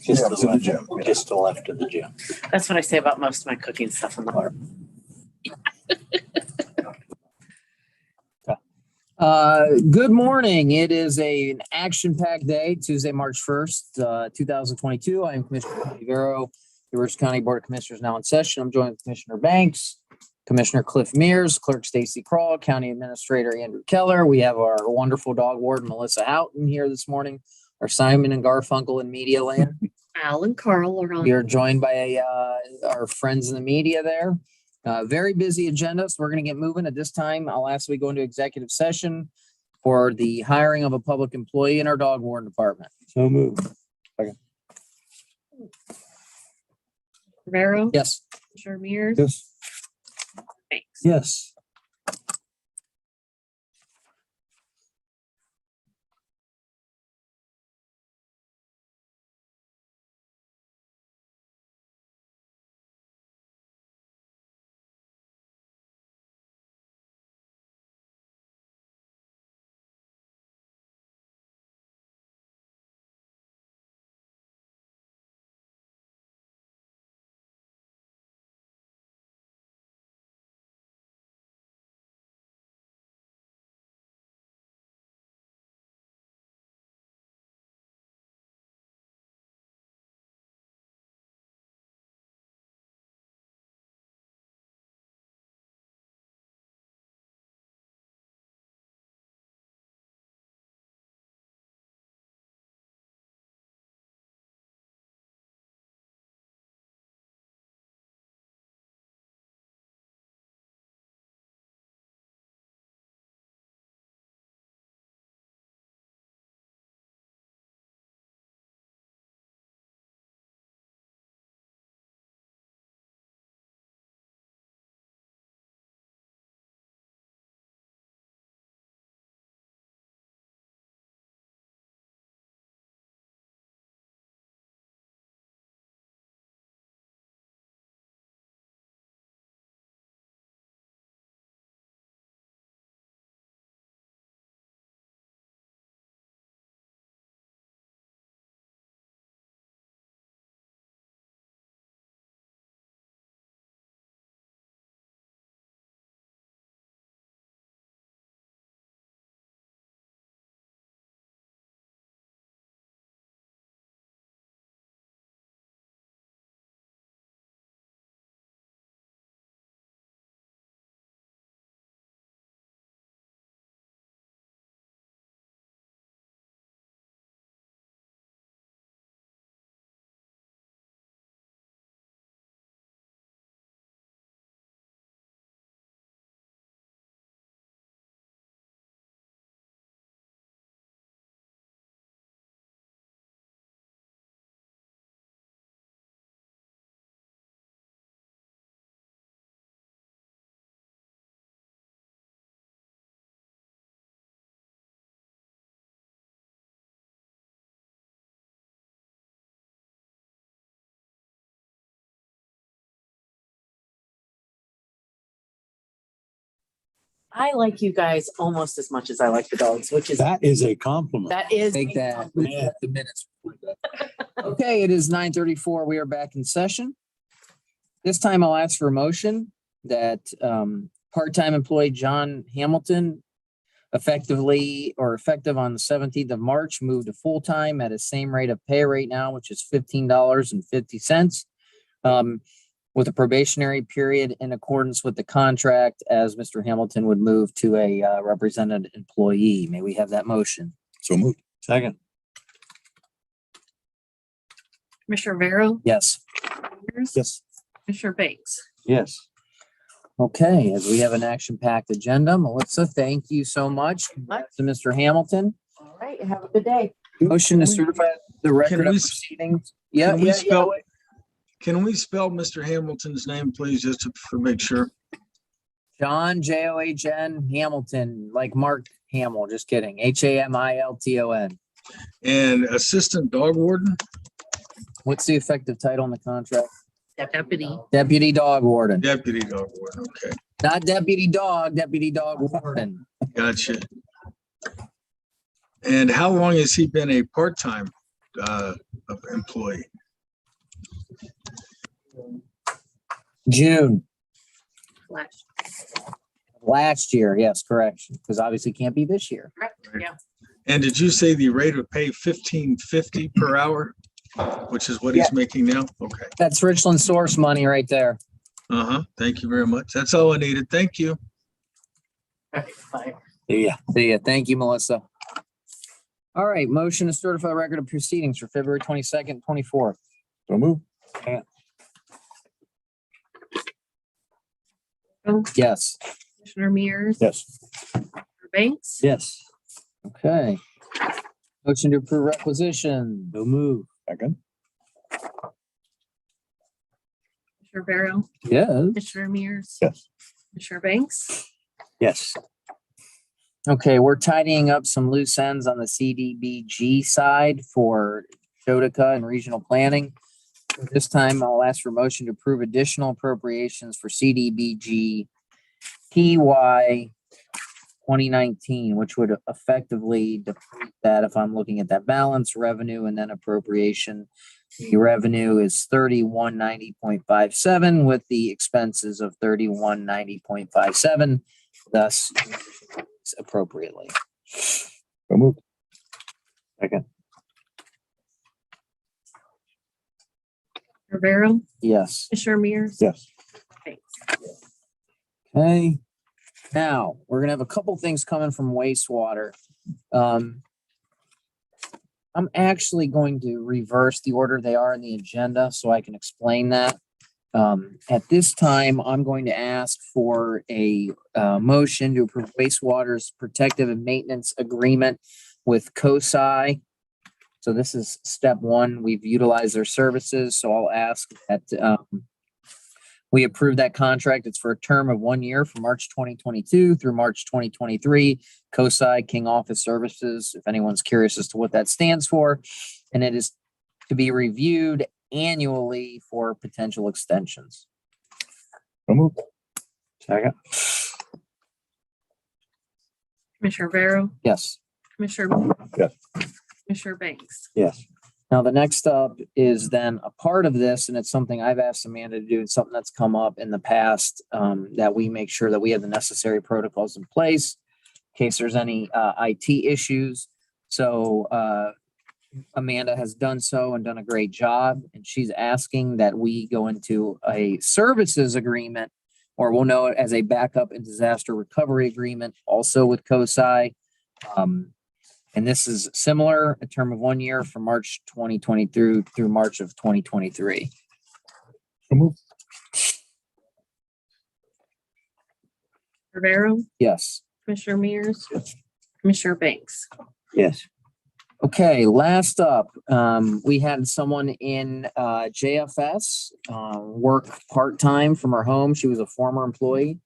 Just to the gym. Just to the left of the gym. That's what I say about most of my cooking stuff in the heart. Good morning. It is an action-packed day, Tuesday, March 1st, 2022. I am Commissioner Tony Vero, the Rich County Board of Commissioners now in session. I'm joined with Commissioner Banks, Commissioner Cliff Mears, Clerk Stacy Kroll, County Administrator Andrew Keller. We have our wonderful dog warden, Melissa Houghton, here this morning, our Simon and Garfunkel in Media Land. Al and Carl are on. We are joined by our friends in the media there. Very busy agenda, so we're going to get moving. At this time, I'll ask we go into executive session for the hiring of a public employee in our dog warden department. So moved. Rivero. Yes. Commissioner Mears. Yes. Thanks. Yes. I like you guys almost as much as I like the dogs, which is That is a compliment. that is Take that. Yeah. The minutes. Okay, it is 9:34. We are back in session. This time I'll ask for a motion that part-time employee John Hamilton effective on the 17th of March, move to full-time at a same rate of pay right now, which is $15.50. With a probationary period in accordance with the contract, as Mr. Hamilton would move to a represented employee. May we have that motion? So moved. Second. Commissioner Vero. Yes. Mears. Yes. Commissioner Banks. Yes. Okay, as we have an action-packed agenda, Melissa, thank you so much. Congrats to Mr. Hamilton. All right. Have a good day. Motion to certify the record of we- proceedings. Yeah, Can we yeah, spell, can we spell Mr. Hamilton's name, please, just to make sure? John, John Hamilton, like Mark Hamill, just kidding. Hamilton. And assistant dog warden? What's the effective title in the contract? Deputy. Deputy dog warden, Deputy dog warden, okay, not deputy dog warden. gotcha. And how long has he been a part-time of employee? June Flash. last year. Yes, correction, because obviously can't be this year. Correct, yeah. And did you say the rate of pay $15.50 per hour, which is what he's making now? Okay. That's Richland source money right there. Uh-huh. Thank you very much. That's all I needed. Thank you. All right, fine. Yeah. See ya. Thank you, Melissa. All right, motion to certify the record of proceedings for February 22nd, 24th. So move. Yes. Commissioner Mears. Yes. Commissioner Banks. Yes. Okay. Motion to approve requisition. So move. Second. Commissioner Barrow. Yes. Commissioner Mears. Yes. Commissioner Banks. Yes. Okay, we're tidying up some loose ends on the CDBG side for Shotoka and regional planning. This time I'll ask for motion to approve additional appropriations for CDBG TY 2019, which would effectively deplete that if I'm looking at that balance revenue and then appropriation. The revenue is 3190.57 with the expenses of 3190.57, thus appropriately. So move. Second. Commissioner Barrow. Yes. Commissioner Mears. Yes. Banks. Okay. Now, we're gonna have a couple things coming from wastewater. I'm actually going to reverse the order they are in the agenda so I can explain that. At this time, I'm going to ask for a motion to approve wastewater's protective and maintenance agreement with COSI. So this is step one. We've utilized their services, so I'll ask that we approve that contract. It's for a term of 1 year from March 2022 through March 2023. COSI, King Office Services, if anyone's curious as to what that stands for. And it is to be reviewed annually for potential extensions. So move. Second. Commissioner Barrow. Yes. Commissioner. Yes. Commissioner Banks. Yes. Now, the next up is then a part of this, and it's something I've asked Amanda to do. It's something that's come up in the past, that we make sure that we have the necessary protocols in place in case there's any IT issues. So Amanda has done so and done a great job, and she's asking that we go into a services agreement, or we'll know it as a backup and disaster recovery agreement, also with COSI. And this is similar, a term of 1 year from March 2020 through March of 2023. So move. Commissioner Barrow. Yes. Commissioner Mears. Commissioner Banks. Yes. Okay, last up, we had someone in JFS work part-time from her home. She was a former employee.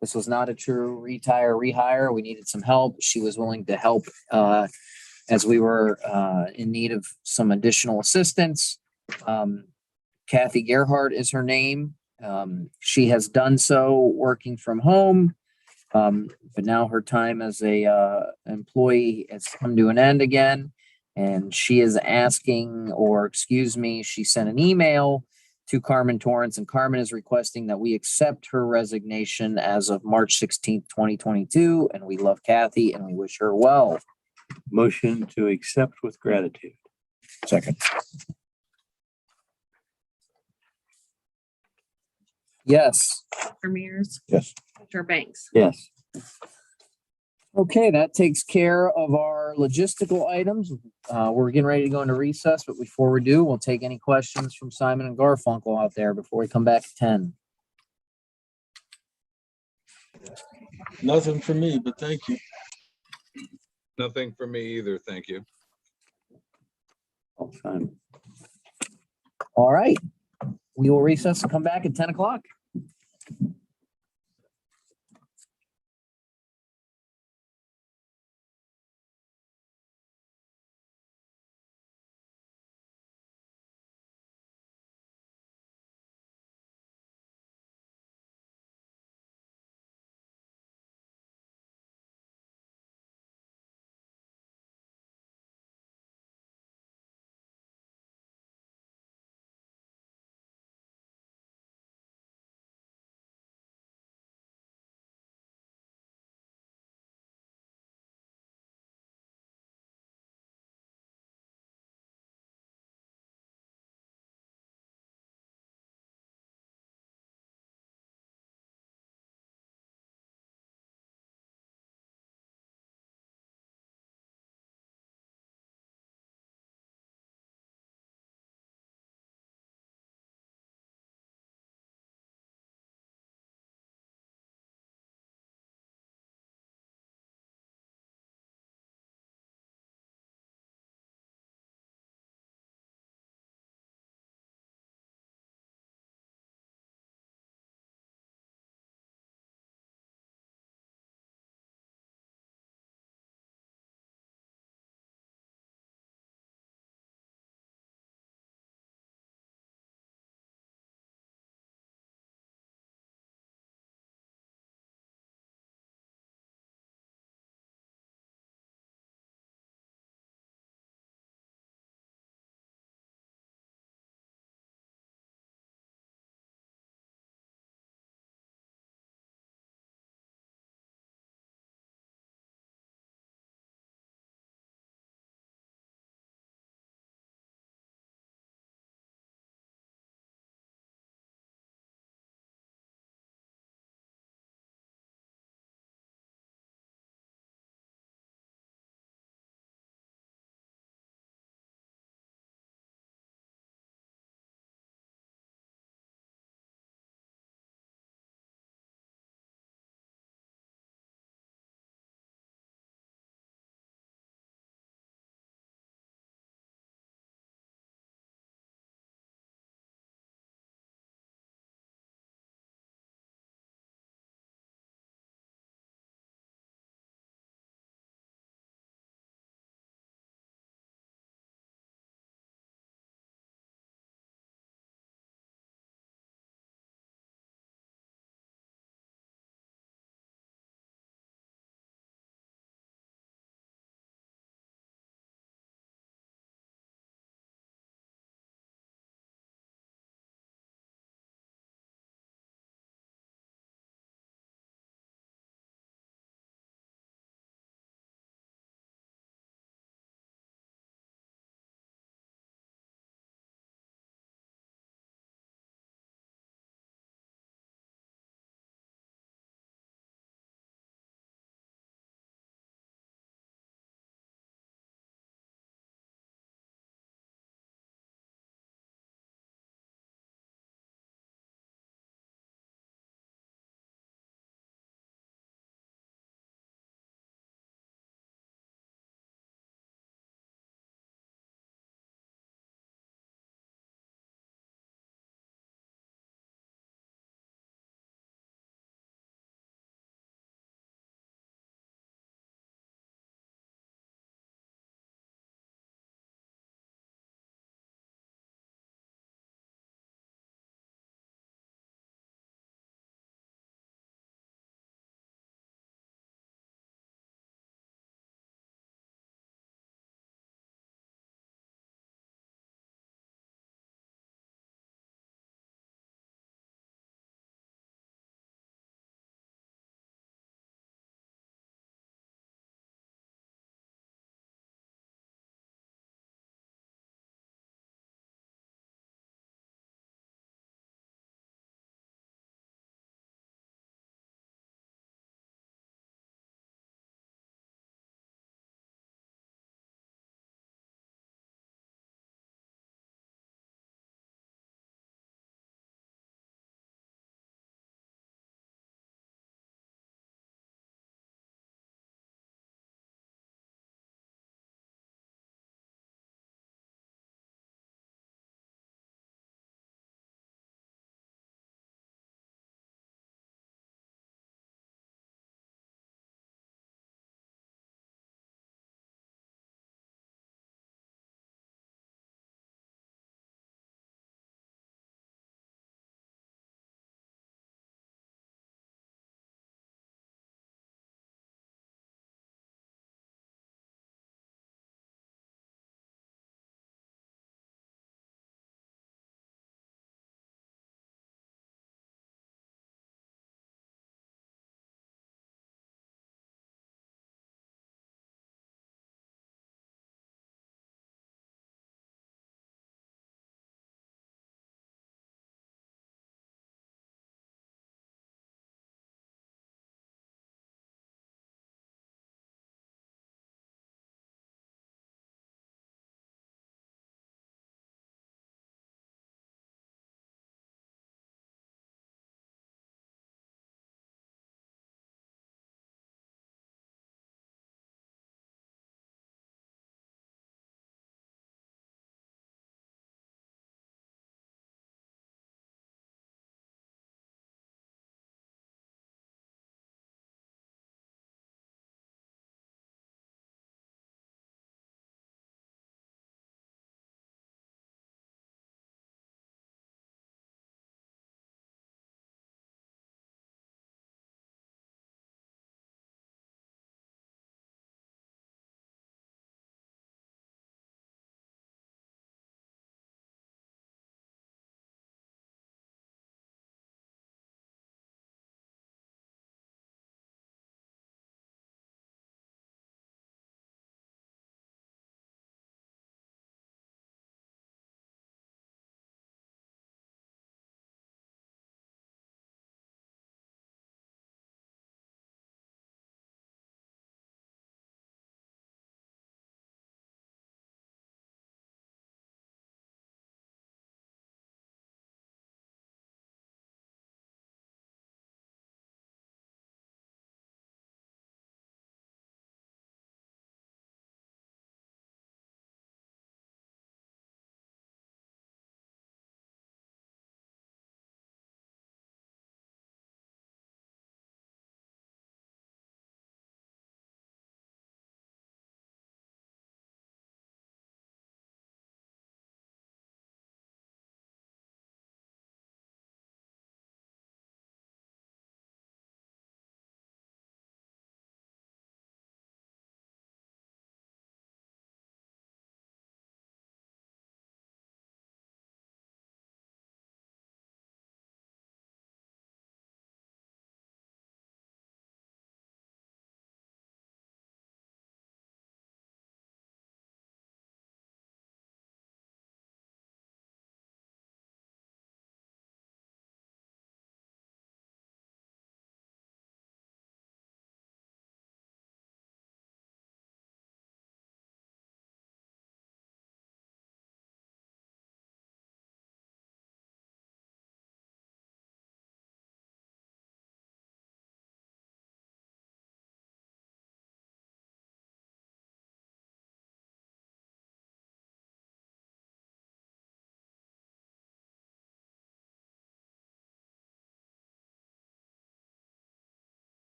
This was not a true rehire. We needed some help. She was willing to help as we were in need of some additional assistance. Kathy Gerhardt is her name. She has done so working from home, but now her time as a employee has come to an end again. And she is asking, or excuse me, she sent an email to Carmen Torrance, and Carmen is requesting that we accept her resignation as of March 16th, 2022. And we love Kathy and we wish her well. Motion to accept with gratitude. Second. Yes. Commissioner Mears. Yes. Commissioner Banks. Yes. Okay, that takes care of our logistical items. We're getting ready to go into recess, but before we do, we'll take any questions from Simon and Garfunkel out there before we come back at 10. Nothing for me, but thank you. Nothing for me either, thank you. All fine. All right. We will recess and come back at 10 o'clock.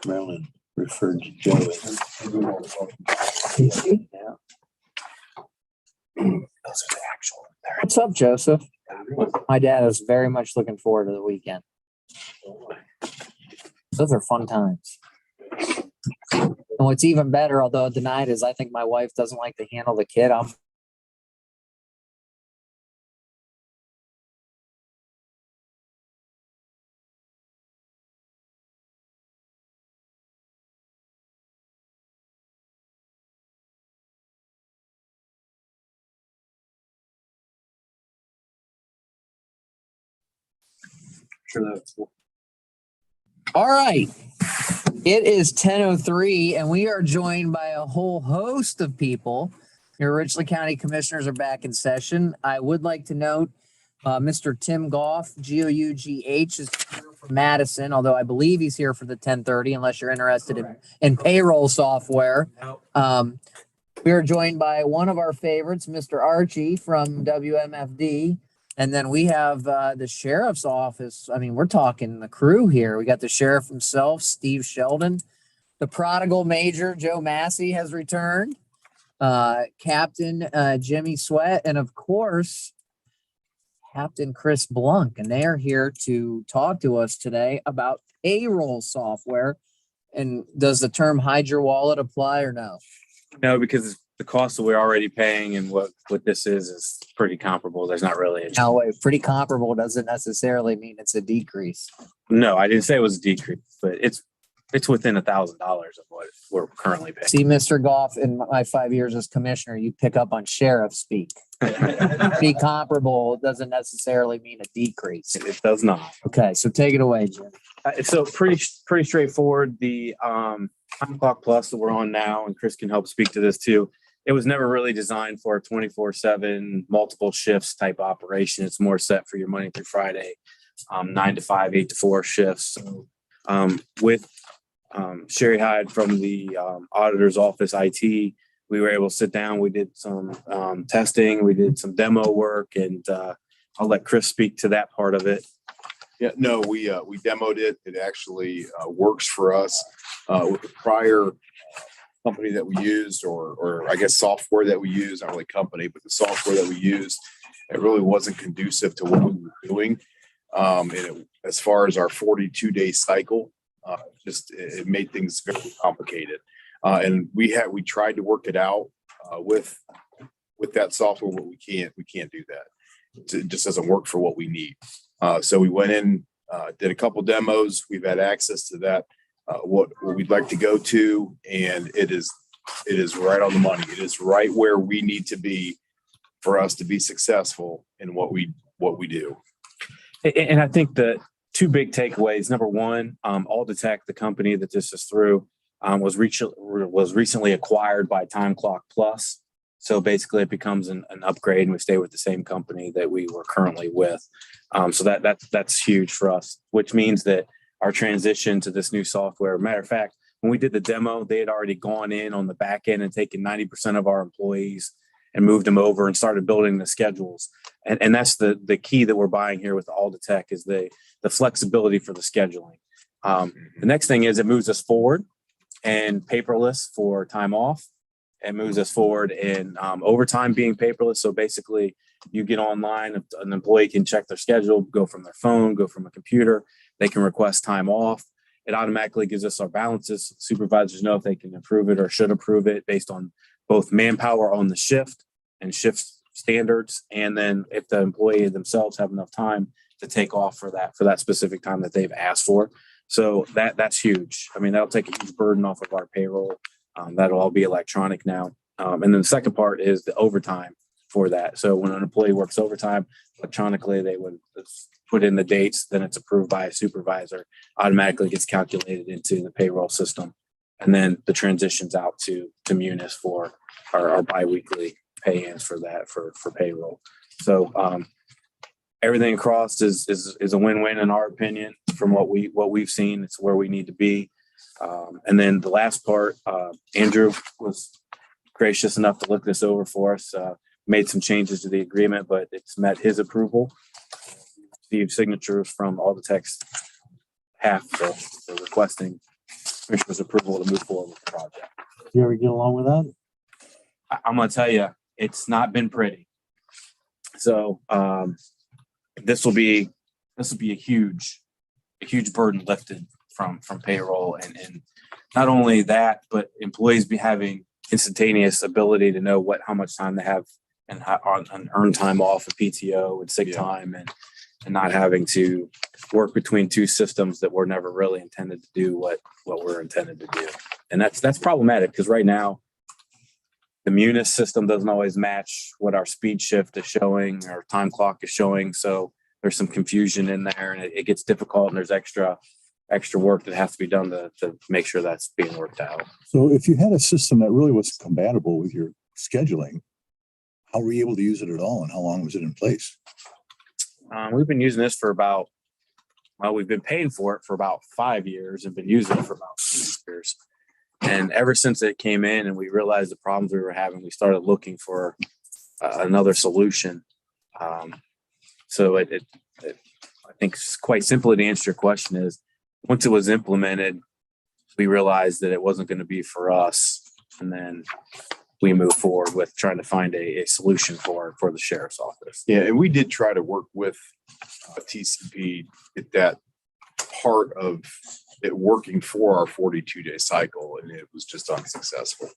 Marilyn referred to Joe as. Yeah. What's up, Joseph? My dad is very much looking forward to the weekend. Those are fun times. And what's even better, although denied, is I think my wife doesn't like to handle the kid. I'm Sure that's cool. all right. It is 10:03 and we are joined by a whole host of people. Your Richland County Commissioners are back in session. I would like to note Mr. Tim Goff, Gough, is here from Madison, although I believe he's here for the 10:30 unless you're interested in payroll software. We are joined by one of our favorites, Mr. Archie from WMFD. And then we have the sheriff's office. I mean, we're talking the crew here. We got the sheriff himself, Steve Sheldon. The prodigal major, Joe Massey, has returned. Captain Jimmy Sweat, and of course, Captain Chris Blunk. And they are here to talk to us today about payroll software. And does the term hide your wallet apply or no? No, because the cost that we're already paying and what this is pretty comparable. There's not really a Now, pretty comparable doesn't necessarily mean it's a decrease. no. I didn't say it was a decrease, but it's within $1,000 of what we're currently paying. See, Mr. Goff, in my 5 years as commissioner, you pick up on sheriff speak. Be comparable doesn't necessarily mean a decrease. It does not. Okay, so take it away, Jim. So pretty straightforward. The Time Clock Plus that we're on now, and Chris can help speak to this too. It was never really designed for a 24/7 multiple shifts type operation. It's more set for your Monday through Friday, 9 to 5, 8 to 4 shifts. So, with Sherry Hyde from the auditor's office, IT, we were able to sit down. We did some testing. We did some demo work, and I'll let Chris speak to that part of it. Yeah, no, we demoed it. It actually works for us. With the prior company that we used, or I guess software that we used, not really company, but the software that we used, it really wasn't conducive to what we were doing. As far as our 42-day cycle, it made things very complicated. And we tried to work it out with that software, but we can't do that. It just doesn't work for what we need. So we went in, did a couple demos. We've had access to that, what we'd like to go to, and it is right on the money. It is right where we need to be for us to be successful in what we do. And I think the two big takeaways. Number one, Aldatech, the company that this is through, was recently acquired by Time Clock Plus. So basically it becomes an upgrade, and we stay with the same company that we were currently with. So that's huge for us, which means that our transition to this new software, matter of fact, when we did the demo, they had already gone in on the back end and taken 90% of our employees and moved them over and started building the schedules. And that's the key that we're buying here with Aldatech is the flexibility for the scheduling. The next thing is it moves us forward and paperless for time off. It moves us forward in overtime being paperless. So basically you get online, an employee can check their schedule, go from their phone, go from a computer. They can request time off. It automatically gives us our balances. Supervisors know if they can approve it or should approve it based on both manpower on the shift and shift standards. And then if the employee themselves have enough time to take off for that specific time that they've asked for. So that's huge. I mean, that'll take a huge burden off of our payroll. That'll all be electronic now. And then the second part is the overtime for that. So when an employee works overtime electronically, they would put in the dates, then it's approved by a supervisor, automatically gets calculated into the payroll system. And then the transitions out to Munis for our biweekly pay-ins for that, for payroll. So everything across is a win-win in our opinion from what we've seen. It's where we need to be. And then the last part, Andrew was gracious enough to look this over for us, made some changes to the agreement, but it's met his approval. Received signatures from all the techs behalf for requesting Commissioner's approval to move forward with the project. You ever get along with that? I'm gonna tell you, it's not been pretty. So this will be a huge burden lifted from payroll, and not only that, but employees be having instantaneous ability to know how much time they have and on earned time off of PTO and sick time, and not having to work between two systems that were never really intended to do what we're intended to do. And that's problematic, because right now the Munis system doesn't always match what our speed shift is showing, our time clock is showing. So there's some confusion in there, and it gets difficult, and there's extra work that has to be done to make sure that's being worked out. So if you had a system that really was compatible with your scheduling, how were you able to use it at all, and how long was it in place? We've been using this for we've been paying for it for about 5 years and been using it for about 6 years. And ever since it came in and we realized the problems we were having, we started looking for another solution. So I think quite simply to answer your question is, once it was implemented, we realized that it wasn't going to be for us. And then we moved forward with trying to find a solution for the sheriff's office. Yeah, and we did try to work with TCP, get that part of it working for our 42-day cycle, and it was just unsuccessful.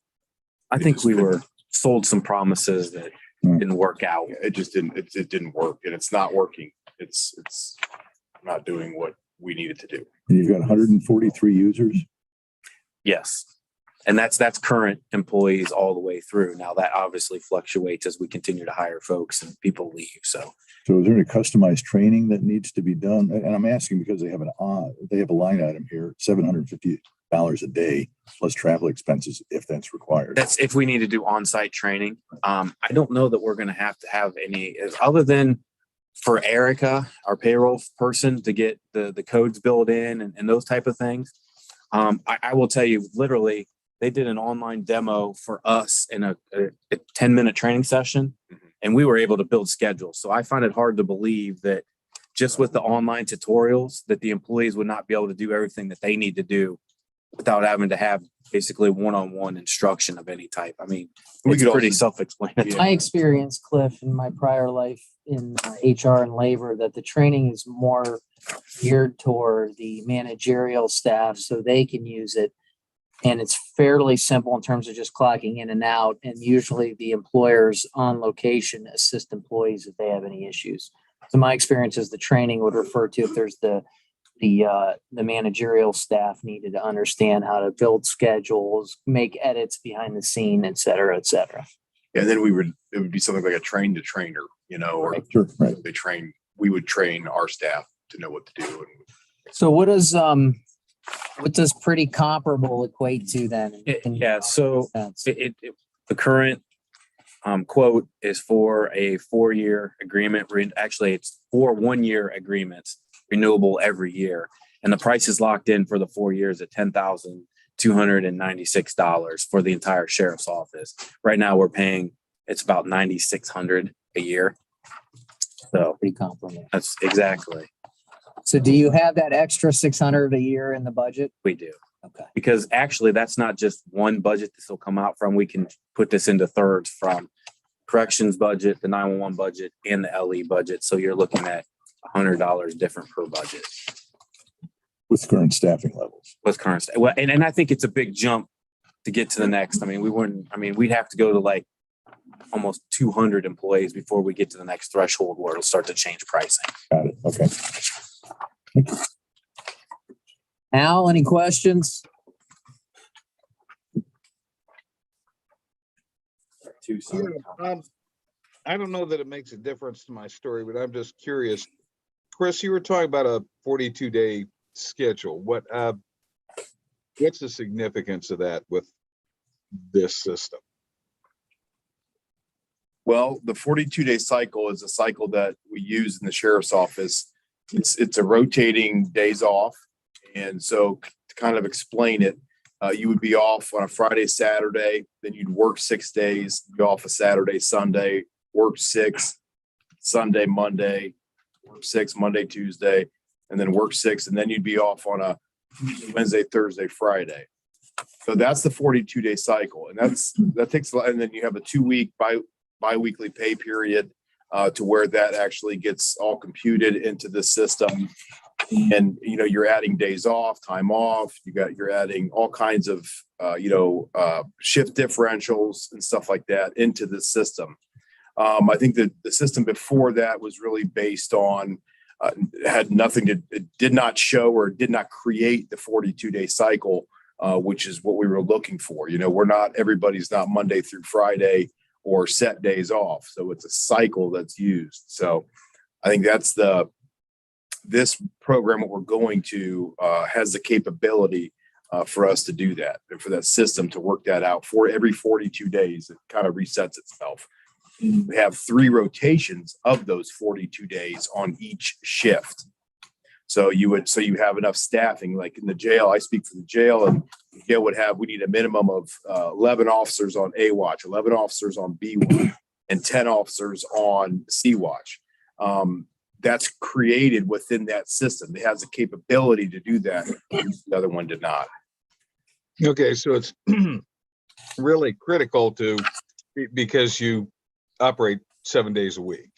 I think we were sold some promises that didn't work out. It just didn't. It didn't work, and it's not working. It's not doing what we needed to do. And you've got 143 users. Yes. And that's current employees all the way through. Now that obviously fluctuates as we continue to hire folks and people leave. So is there any customized training that needs to be done? And I'm asking because they have a line item here, $750 a day plus travel expenses if that's required. that's if we need to do on-site training. I don't know that we're going to have any other than for Erica, our payroll person, to get the codes built in and those type of things. I will tell you, literally, they did an online demo for us in a 10-minute training session, and we were able to build schedules. So I find it hard to believe that just with the online tutorials that the employees would not be able to do everything that they need to do without having to have basically one-on-one instruction of any type. I mean, it's pretty self-explanatory. I experienced, Cliff, in my prior life in HR and labor, that the training is more geared toward the managerial staff so they can use it. And it's fairly simple in terms of just clocking in and out. And usually the employers on location assist employees if they have any issues. So my experience is the training would refer to if there's the managerial staff needed to understand how to build schedules, make edits behind the scene, et cetera, et cetera. And then it would be something like a train to trainer, or Sure, right. we would train our staff to know what to do. So what does pretty comparable equate to then? So the current quote is for a 4-year agreement. Actually, it's 4 1-year agreements, renewable every year. And the price is locked in for the 4 years at $10,296 for the entire sheriff's office. Right now we're paying, it's about $9,600 a year. So Pretty comparable. that's exactly, So do you have that extra 600 a year in the budget? we do. Okay. Because actually that's not just one budget this will come out from. We can put this into thirds from corrections budget, the 911 budget, and the LE budget. So you're looking at $100 different per budget With current staffing levels. with current. Well, and I think it's a big jump to get to the next. We'd have to go to like almost 200 employees before we get to the next threshold where it'll start to change pricing. Got it. Okay. Al, any questions? I don't know that it makes a difference to my story, but I'm just curious. Chris, you were talking about a 42-day schedule. What's the significance of that with this system? Well, the 42-day cycle is a cycle that we use in the sheriff's office. It's a rotating days off. And so to kind of explain it, you would be off on a Friday, Saturday, then you'd work 6 days, be off a Saturday, Sunday, work 6, Sunday, Monday, work 6, Monday, Tuesday, and then work 6, and then you'd be off on a Wednesday, Thursday, Friday. So that's the 42-day cycle. And that takes a lot. And then you have a 2-week bi-weekly pay period to where that actually gets all computed into the system. And, you're adding days off, time off, you're adding all kinds of, shift differentials and stuff like that into the system. I think that the system before that was really based on, it did not show or did not create the 42-day cycle, which is what we were looking for. Everybody's not Monday through Friday or set days off. So it's a cycle that's used. So I think this program, what we're going to, has the capability for us to do that and for that system to work that out for every 42 days. It kind of resets itself. We have 3 rotations of those 42 days on each shift. So you have enough staffing, like in the jail. I speak for the jail, and the jail we need a minimum of 11 officers on A watch, 11 officers on B watch, and 10 officers on C watch. That's created within that system. It has the capability to do that. The other one did not. Okay, so it's really critical because you operate 7 days a week,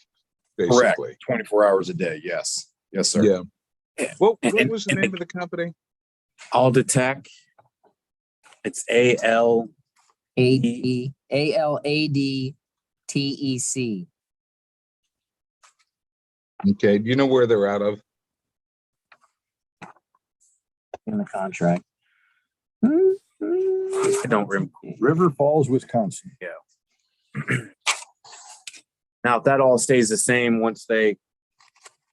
Correct. basically. 24 hours a day. Yes. Yes, sir. Yeah. What And- was the name of the company? Aldetech. It's AL. ALADTEC. Okay, do you know where they're out of? In the contract. I don't remember. River Falls, Wisconsin. Now, if that all stays the same, once they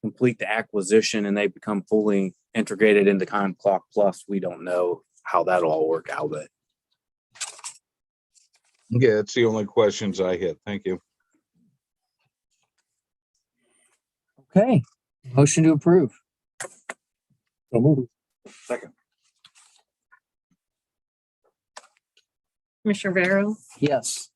complete the acquisition and they become fully integrated into Time Clock Plus, we don't know how that'll all work out. But Yeah, that's the only questions I had. Thank you. Okay. Motion to approve. Second. Commissioner Vero, Yes.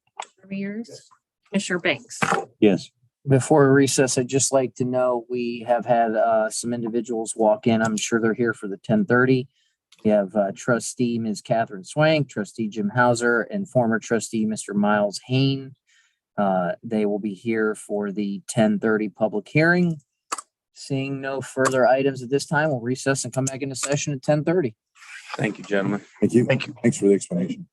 Mears, Commissioner Banks. Yes. Before we recess, I'd just like to know, we have had some individuals walk in. I'm sure they're here for the 10:30. We have trustee Ms. Catherine Swank, trustee Jim Hauser, and former trustee Mr. Miles Hain. They will be here for the 10:30 public hearing. Seeing no further items at this time, we'll recess and come back into session at 10:30. thank you, gentlemen. Thank you. Thank you. Thanks for the explanation.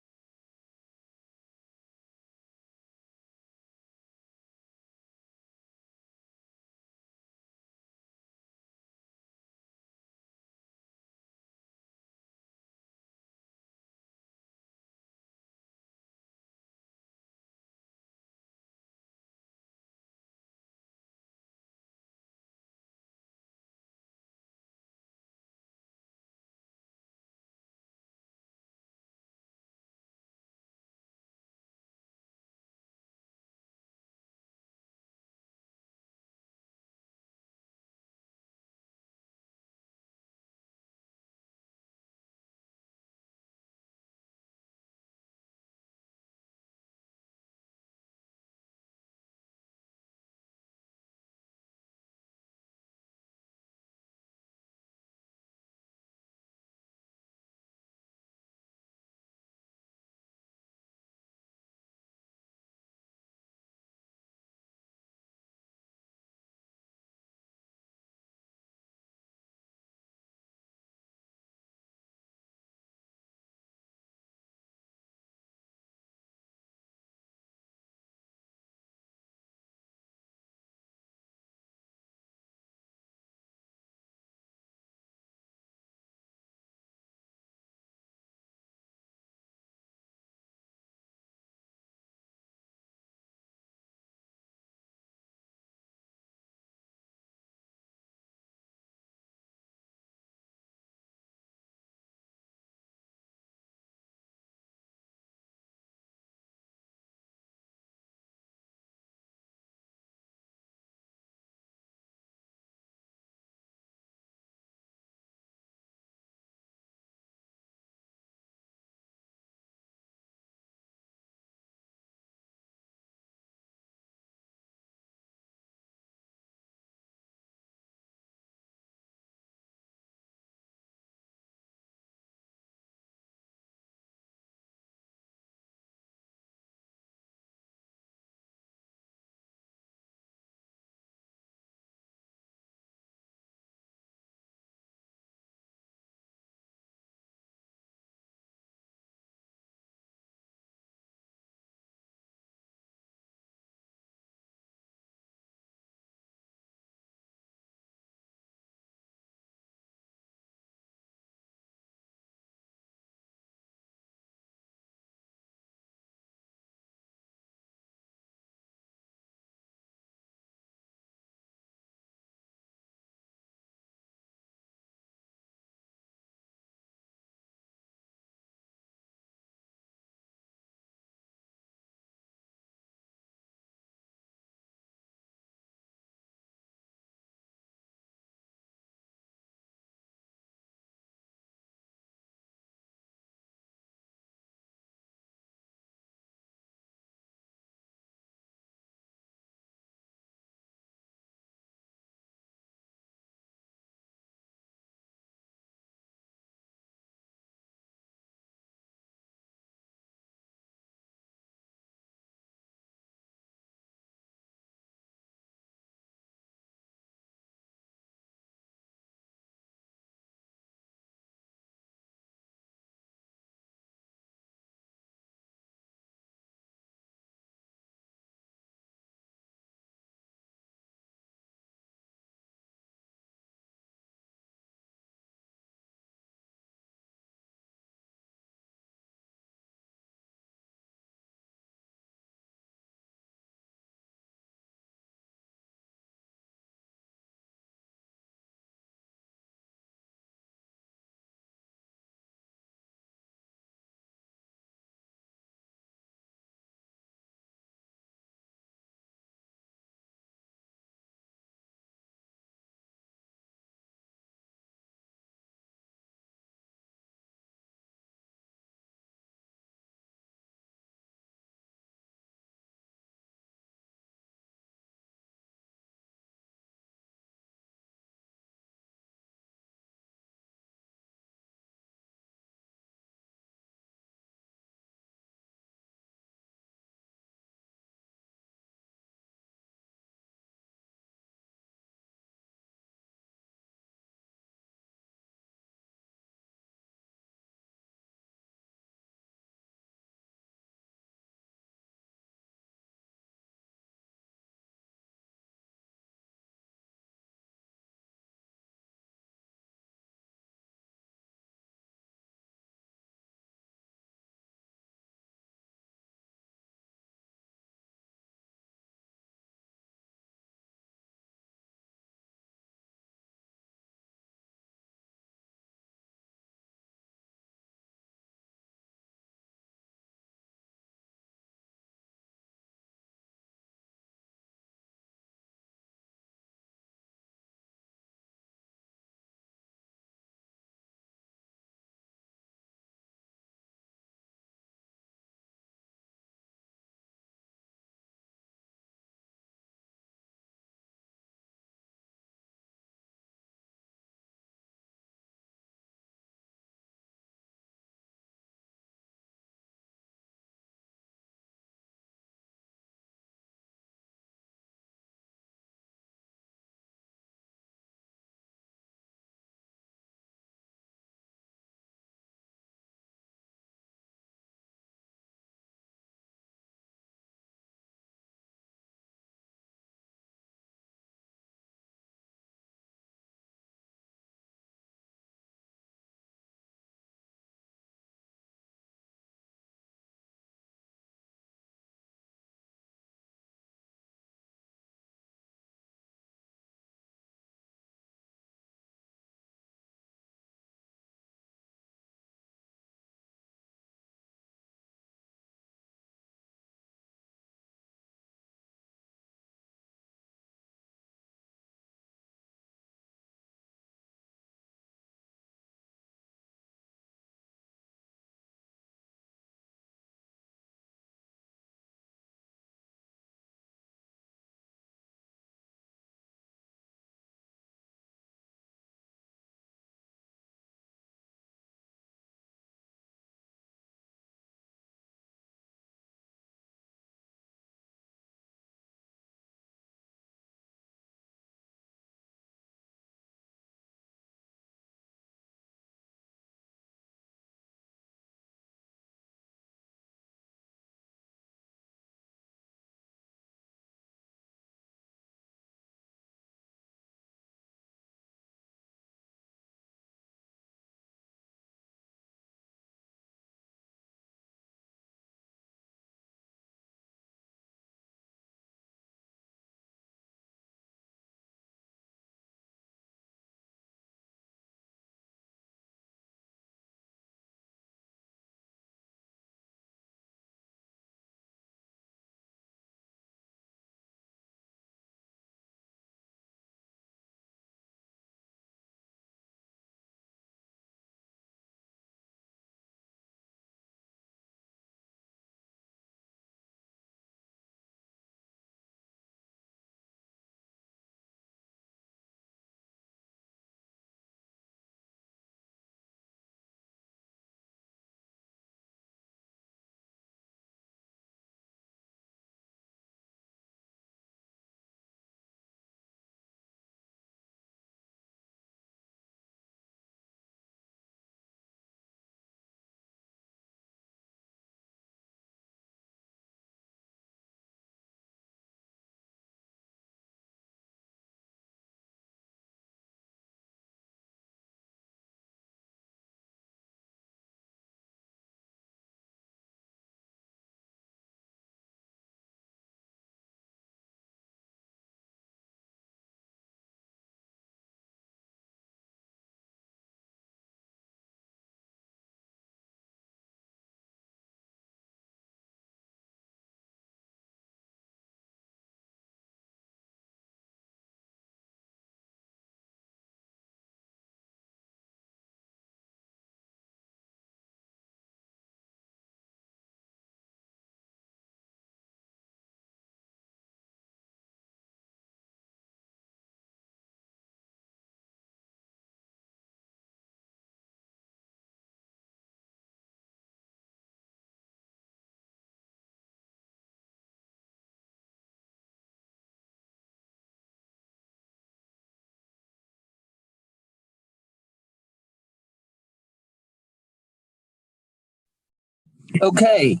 Okay,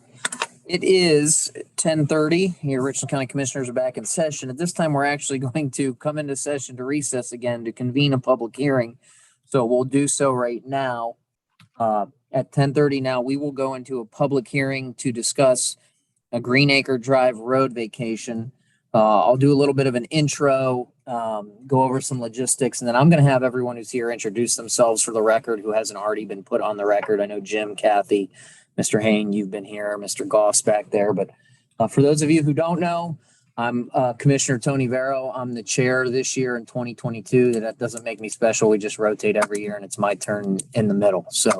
it is 10:30. Here, Richland County Commissioners are back in session. At this time, we're actually going to come into session to recess again to convene a public hearing. So we'll do so right now. At 10:30 now, we will go into a public hearing to discuss a Green Acre Drive road vacation. I'll do a little bit of an intro, go over some logistics, and then I'm going to have everyone who's here introduce themselves for the record who hasn't already been put on the record. I know Jim, Kathy, Mr. Hain, you've been here, Mr. Goff's back there. But for those of you who don't know, I'm Commissioner Tony Vero. I'm the chair this year in 2022. That doesn't make me special. We just rotate every year, and it's my turn in the middle. So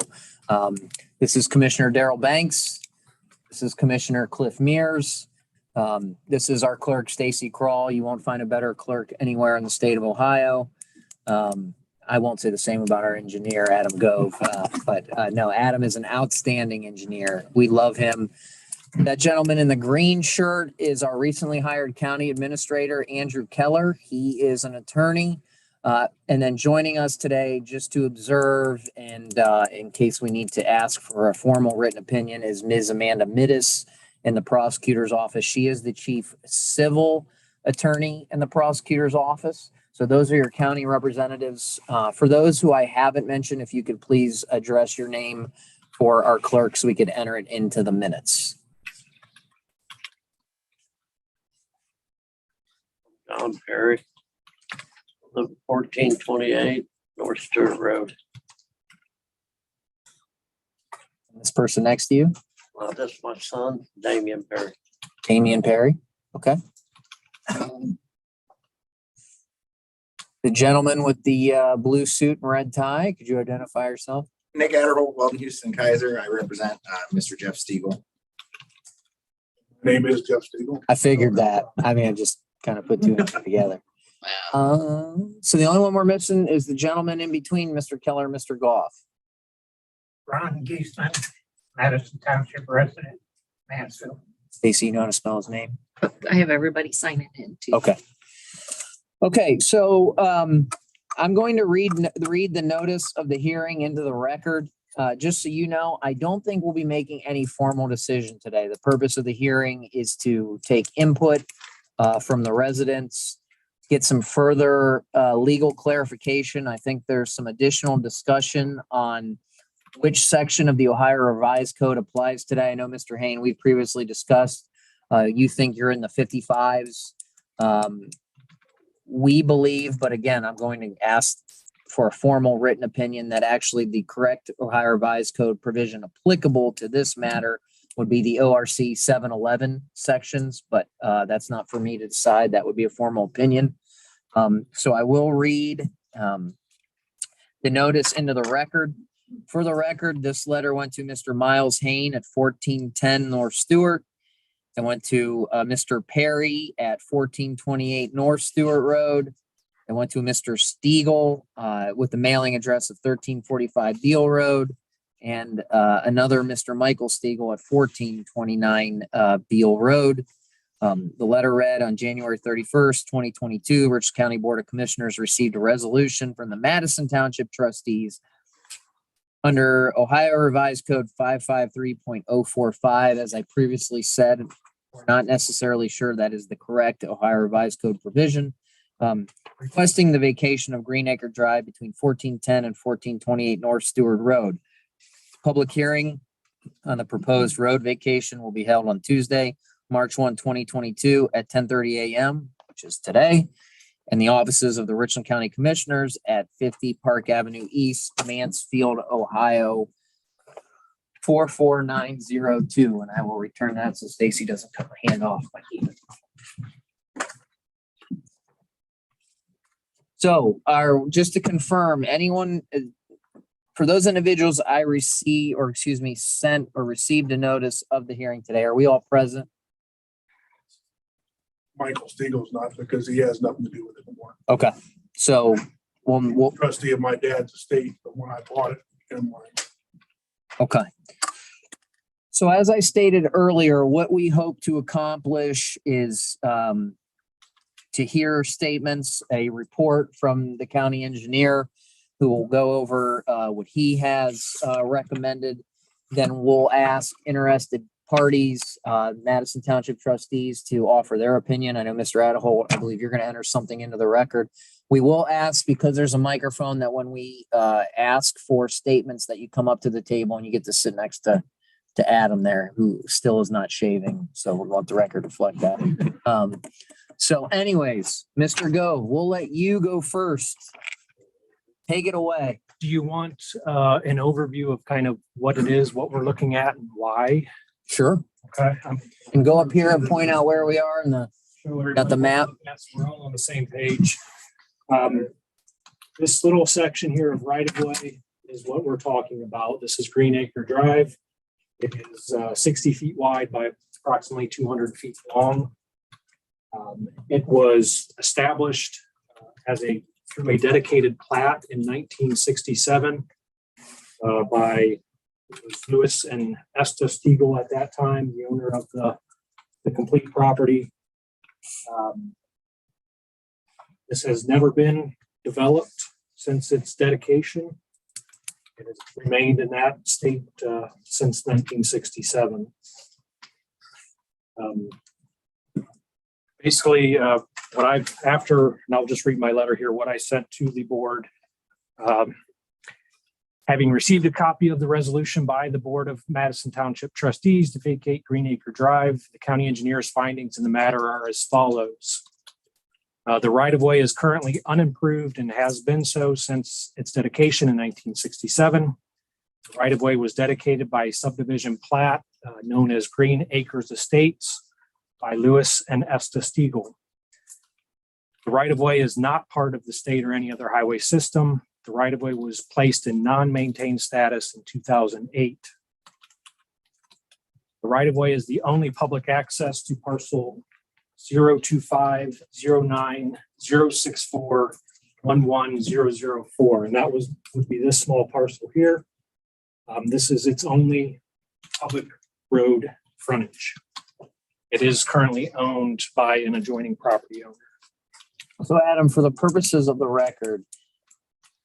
this is Commissioner Daryl Banks. This is Commissioner Cliff Mears. This is our clerk, Stacy Crawl. You won't find a better clerk anywhere in the state of Ohio. I won't say the same about our engineer, Adam Gove, but no, Adam is an outstanding engineer. We love him. That gentleman in the green shirt is our recently hired county administrator, Andrew Keller. He is an attorney. And then joining us today just to observe and in case we need to ask for a formal written opinion is Ms. Amanda Middis in the prosecutor's office. She is the chief civil attorney in the prosecutor's office. So those are your county representatives. For those who I haven't mentioned, if you could please address your name for our clerk so we could enter it into the minutes. John Perry, 1428 North Stewart Road. This person next to you, This is my son, Damian Perry. Damian Perry. Okay. The gentleman with the blue suit and red tie, could you identify yourself? Nick Adderholt, Weldon Houston Kaiser. I represent Mr. Jeff Stiegel. Name is Jeff Stiegel. I figured that. I mean, I just kind of put two and two together. So the only one we're missing is the gentleman in between Mr. Keller and Mr. Goff. Ron Geisman, Madison Township resident, Mansfield. Stacy, you know how to spell his name? I have everybody sign it in too. Okay. Okay, so I'm going to read the notice of the hearing into the record. Just so you know, I don't think we'll be making any formal decision today. The purpose of the hearing is to take input from the residents, get some further legal clarification. I think there's some additional discussion on which section of the Ohio Revised Code applies today. I know, Mr. Hain, we've previously discussed, you think you're in the 55s. We believe, but again, I'm going to ask for a formal written opinion that actually the correct Ohio Revised Code provision applicable to this matter would be the ORC 711 sections, but that's not for me to decide. That would be a formal opinion. So I will read the notice into the record. For the record, this letter went to Mr. Miles Hain at 1410 North Stewart. It went to Mr. Perry at 1428 North Stewart Road. It went to Mr. Stiegel with the mailing address of 1345 Deal Road, and another Mr. Michael Stiegel at 1429 Beal Road. The letter read, on January 31st, 2022, Richland County Board of Commissioners received a resolution from the Madison Township trustees under Ohio Revised Code 553.045. As I previously said, we're not necessarily sure that is the correct Ohio Revised Code provision. Requesting the vacation of Green Acre Drive between 1410 and 1428 North Stewart Road. Public hearing on the proposed road vacation will be held on Tuesday, March 1, 2022 at 10:30 a.m., which is today, in the offices of the Richland County Commissioners at 50 Park Avenue East, Mansfield, Ohio, 44902. And I will return that so Stacy doesn't cut my hand off. So just to confirm, anyone, for those individuals I sent or received a notice of the hearing today, are we all present? Michael Stiegel's not, because he has nothing to do with it anymore. Okay, so we'll Trustee of my dad's estate, but when I bought it, it became mine. okay. So as I stated earlier, what we hope to accomplish is to hear statements, a report from the county engineer who will go over what he has recommended. then we'll ask interested parties, Madison Township trustees to offer their opinion. I know Mr. Adderholt, I believe you're going to enter something into the record. We will ask, because there's a microphone, that when we ask for statements, that you come up to the table and you get to sit next to Adam there, who still is not shaving. So we'll let the record reflect that. So anyways, Mr. Go, we'll let you go first. Take it away. Do you want an overview of kind of what it is, what we're looking at and why? Sure. Okay. And go up here and point out where we are in the, got the map. Yes, we're all on the same page. This little section here of right of way is what we're talking about. This is Green Acre Drive. It is 60 feet wide by approximately 200 feet long. It was established through a dedicated plat in 1967 by Lewis and Esta Stiegel at that time, the owner of the complete property. This has never been developed since its dedication. It has remained in that state since 1967. Basically, and I'll just read my letter here, what I sent to the board. Having received a copy of the resolution by the Board of Madison Township Trustees to vacate Green Acre Drive, the county engineer's findings in the matter are as follows. The right-of-way is currently unimproved and has been so since its dedication in 1967. The right-of-way was dedicated by a subdivision plat known as Green Acres Estates by Lewis and Esta Stiegel. The right-of-way is not part of the state or any other highway system. The right-of-way was placed in non-maintained status in 2008. The right-of-way is the only public access to parcel 025-09-064-11004, and that would be this small parcel here. This is its only public road frontage. It is currently owned by an adjoining property owner. So Adam, for the purposes of the record,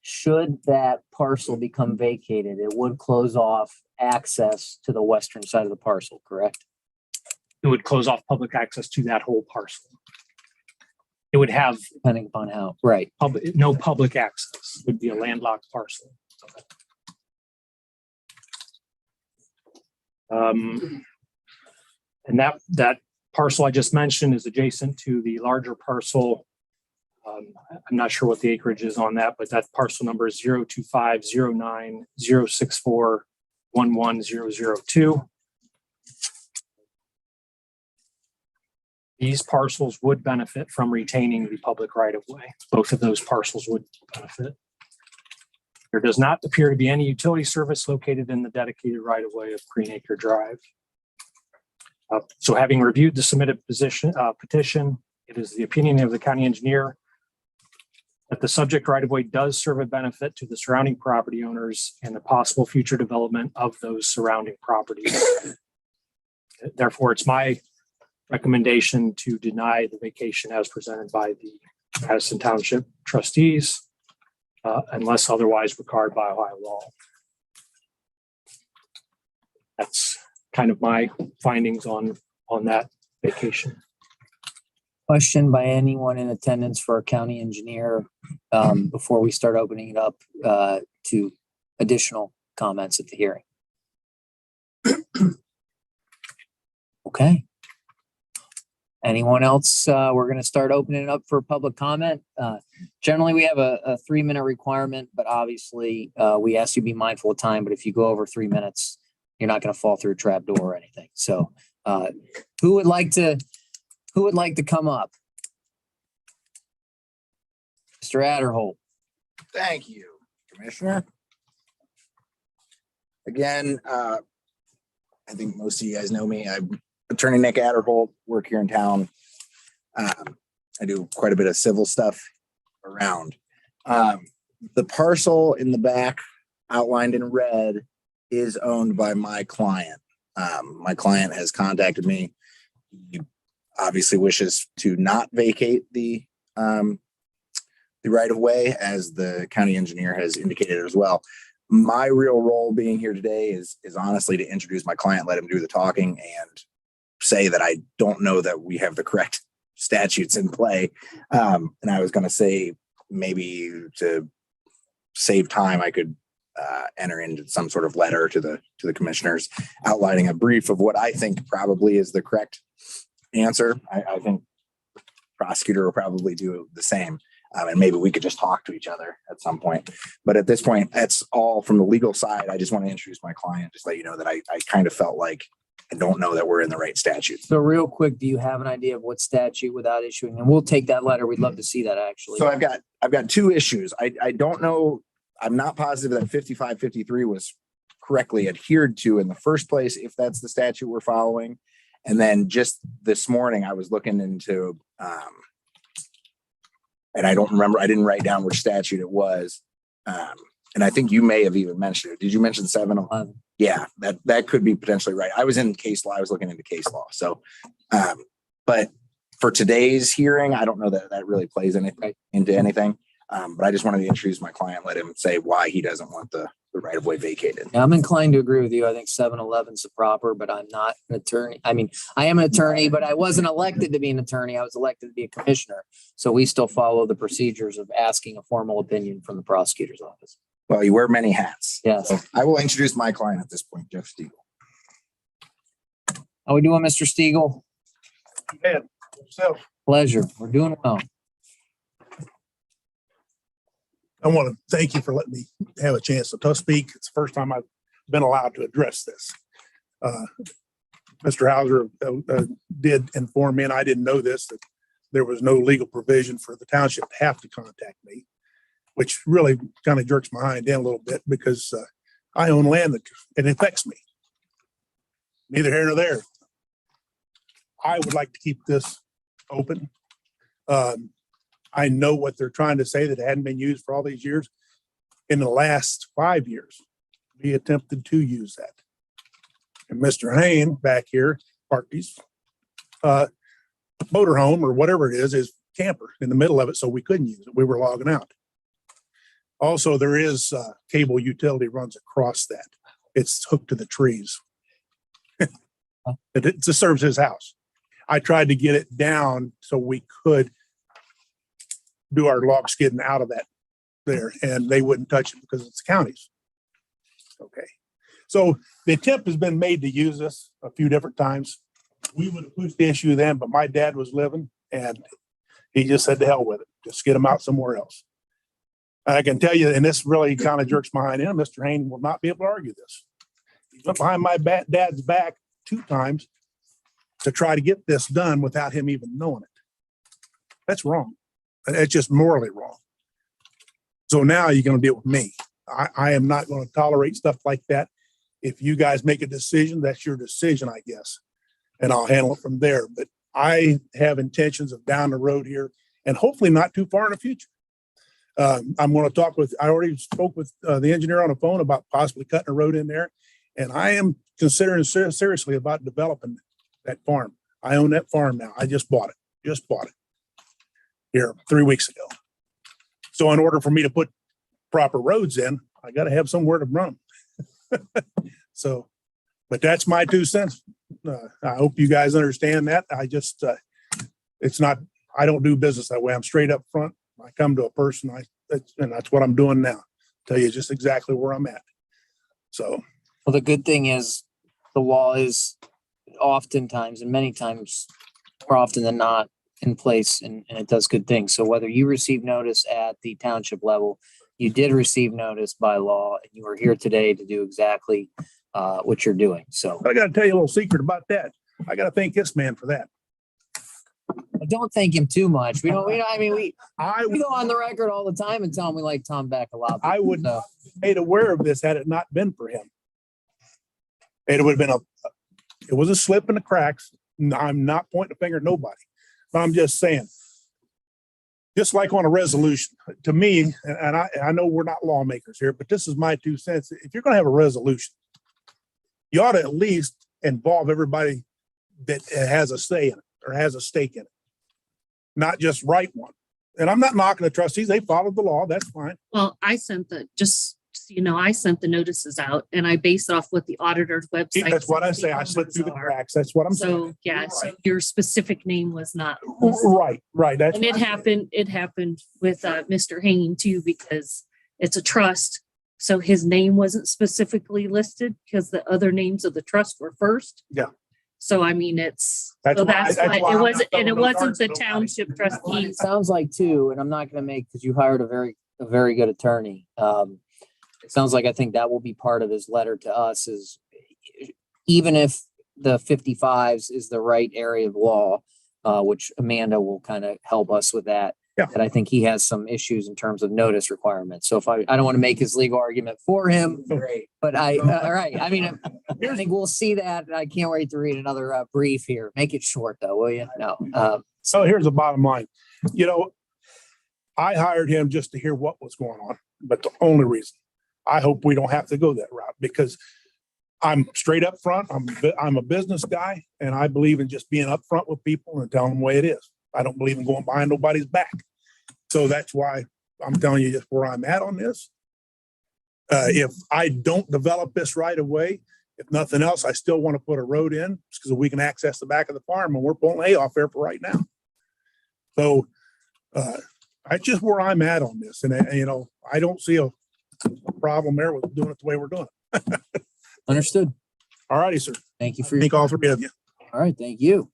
should that parcel become vacated, it would close off access to the western side of the parcel, correct? It would close off public access to that whole parcel. It would have Depending upon how, right. no public access. It would be a landlocked parcel. And that parcel I just mentioned is adjacent to the larger parcel. I'm not sure what the acreage is on that, but that parcel number is 025-09-064-11002. These parcels would benefit from retaining the public right-of-way. Both of those parcels would benefit. There does not appear to be any utility service located in the dedicated right-of-way of Green Acre Drive. So having reviewed the submitted petition, it is the opinion of the county engineer that the subject right-of-way does serve a benefit to the surrounding property owners and the possible future development of those surrounding properties. Therefore, it's my recommendation to deny the vacation as presented by the Madison Township trustees, unless otherwise required by Ohio law. That's kind of my findings on that vacation. Question by anyone in attendance for our county engineer before we start opening it up to additional comments at the hearing. Okay. Anyone else? We're going to start opening it up for public comment. Generally, we have a 3-minute requirement, but obviously we ask you to be mindful of time. But if you go over 3 minutes, you're not going to fall through a trap door or anything. So who would like to come up? Mr. Adderholt. Thank you, Commissioner. Again, I think most of you guys know me. I'm Attorney Nick Adderholt, work here in town. I do quite a bit of civil stuff around. The parcel in the back outlined in red is owned by my client. My client has contacted me. He obviously wishes to not vacate the right of way, as the county engineer has indicated as well. My real role being here today is honestly to introduce my client, let him do the talking, and say that I don't know that we have the correct statutes in play. And I was going to say maybe to save time, I could enter into some sort of letter to the commissioners outlining a brief of what I think probably is the correct answer. I think the prosecutor will probably do the same. And maybe we could just talk to each other at some point. But at this point, that's all from the legal side. I just want to introduce my client, just let you know that I kind of felt like I don't know that we're in the right statute. So real quick, do you have an idea of what statute without issuing? And we'll take that letter. We'd love to see that actually. So I've got two issues. I don't know. I'm not positive that 5553 was correctly adhered to in the first place, if that's the statute we're following. And then just this morning, I was looking into, and I don't remember, I didn't write down which statute it was. And I think you may have even mentioned it. Did you mention 711? Yeah, that could be potentially right. I was in case law. I was looking into case law. So, but for today's hearing, I don't know that that really plays into anything. But I just wanted to introduce my client, let him say why he doesn't want the right of way vacated. I'm inclined to agree with you. I think 711 is the proper, but I'm not an attorney. I mean, I am an attorney, but I wasn't elected to be an attorney. I was elected to be a commissioner. So we still follow the procedures of asking a formal opinion from the prosecutor's office. Well, you wear many hats. Yes. So I will introduce my client at this point, Jeff Stiegel. How we doing, Mr. Stiegel? Pleasure. We're doing well. I want to thank you for letting me have a chance to speak. It's the first time I've been allowed to address this. Mr. Hauser did inform me, and I didn't know this, that there was no legal provision for the township to have to contact me, which really kind of jerks my hind end a little bit because I own land that it affects me. Neither here nor there. I would like to keep this open. I know what they're trying to say, that it hadn't been used for all these years. In the last 5 years, we attempted to use that. And Mr. Hain back here parked his motorhome or whatever it is, his camper in the middle of it, so we couldn't use it. We were logging out. Also, there is cable utility runs across that. It's hooked to the trees. It serves his house. I tried to get it down so we could do our log skidding out of that there, and they wouldn't touch it because it's the county's. Okay. So the attempt has been made to use this a few different times. We would have pushed the issue then, but my dad was living and he just said to hell with it. Just get him out somewhere else. I can tell you, and this really kind of jerks my hind end, Mr. Hain will not be able to argue this. He went behind my dad's back 2 times to try to get this done without him even knowing it. That's wrong. It's just morally wrong. So now you're going to deal with me. I am not going to tolerate stuff like that. If you guys make a decision, that's your decision, I guess. And I'll handle it from there. But I have intentions of down the road here and hopefully not too far in the future. I'm going to I already spoke with the engineer on the phone about possibly cutting a road in there. And I am considering seriously about developing that farm. I own that farm now. I just bought it. Here 3 weeks ago. So in order for me to put proper roads in, I got to have somewhere to run them. So, but that's my 2 cents. I hope you guys understand that. I just, I don't do business that way. I'm straight up front. I come to a person, and that's what I'm doing now. Tell you just exactly where I'm at. So. Well, the good thing is the law is oftentimes and many times more often than not in place, and it does good things. So whether you receive notice at the township level, you did receive notice by law, and you are here today to do exactly what you're doing. So I got to tell you a little secret about that. I got to thank this man for that. Don't thank him too much. We go on the record all the time and tell him we like Tom Beck a lot. I would not have been made aware of this had it not been for him. It would have been it was a slip in the cracks. I'm not pointing a finger at nobody. But I'm just saying, just like on a resolution, to me, and I know we're not lawmakers here, but this is my 2 cents. If you're going to have a resolution, you ought to at least involve everybody that has a say in it or has a stake in it, not just write one. And I'm not knocking the trustees. They followed the law. That's fine. Well, I sent just you know, I sent the notices out and I based off what the auditor's website. That's what I says say. I the slipped through the owners are. cracks. That's what I'm saying. So, yeah, so your specific name was not. Right, right. That's And it happened with Mr. Hanging too, because it's a trust. So his name wasn't specifically listed because the other names of the trust were first. Yeah. So I mean, it's, That's so why- that's that's why why it I'm wasn't, not and it throwing those wasn't the darts, township It trustees. sounds like too, and I'm not gonna make, because you hired a very good attorney. It sounds like I think that will be part of his letter to us is even if the 55s is the right area of law, which Amanda will kind of help us with that. Yeah. That I think he has some issues in terms of notice requirements. So if I don't want to make his legal argument for him, Great. but all right. I mean, I think we'll see that. I can't wait to read another brief here. Make it short though, will you? No. So here's the bottom line. You know, I hired him just to hear what was going on, but the only reason. I hope we don't have to go that route because I'm straight up front. I'm a business guy and I believe in just being upfront with people and telling them the way it is. I don't believe in going behind nobody's back. So that's why I'm telling you just where I'm at on this. If I don't develop this right away, if nothing else, I still want to put a road in because we can access the back of the farm and we're pulling hay off there for right now. So that's just where I'm at on this. And you know, I don't see a problem there with doing it the way we're doing it. Understood. All righty, sir. Thank you for your. Thank all three of you. All right, thank you.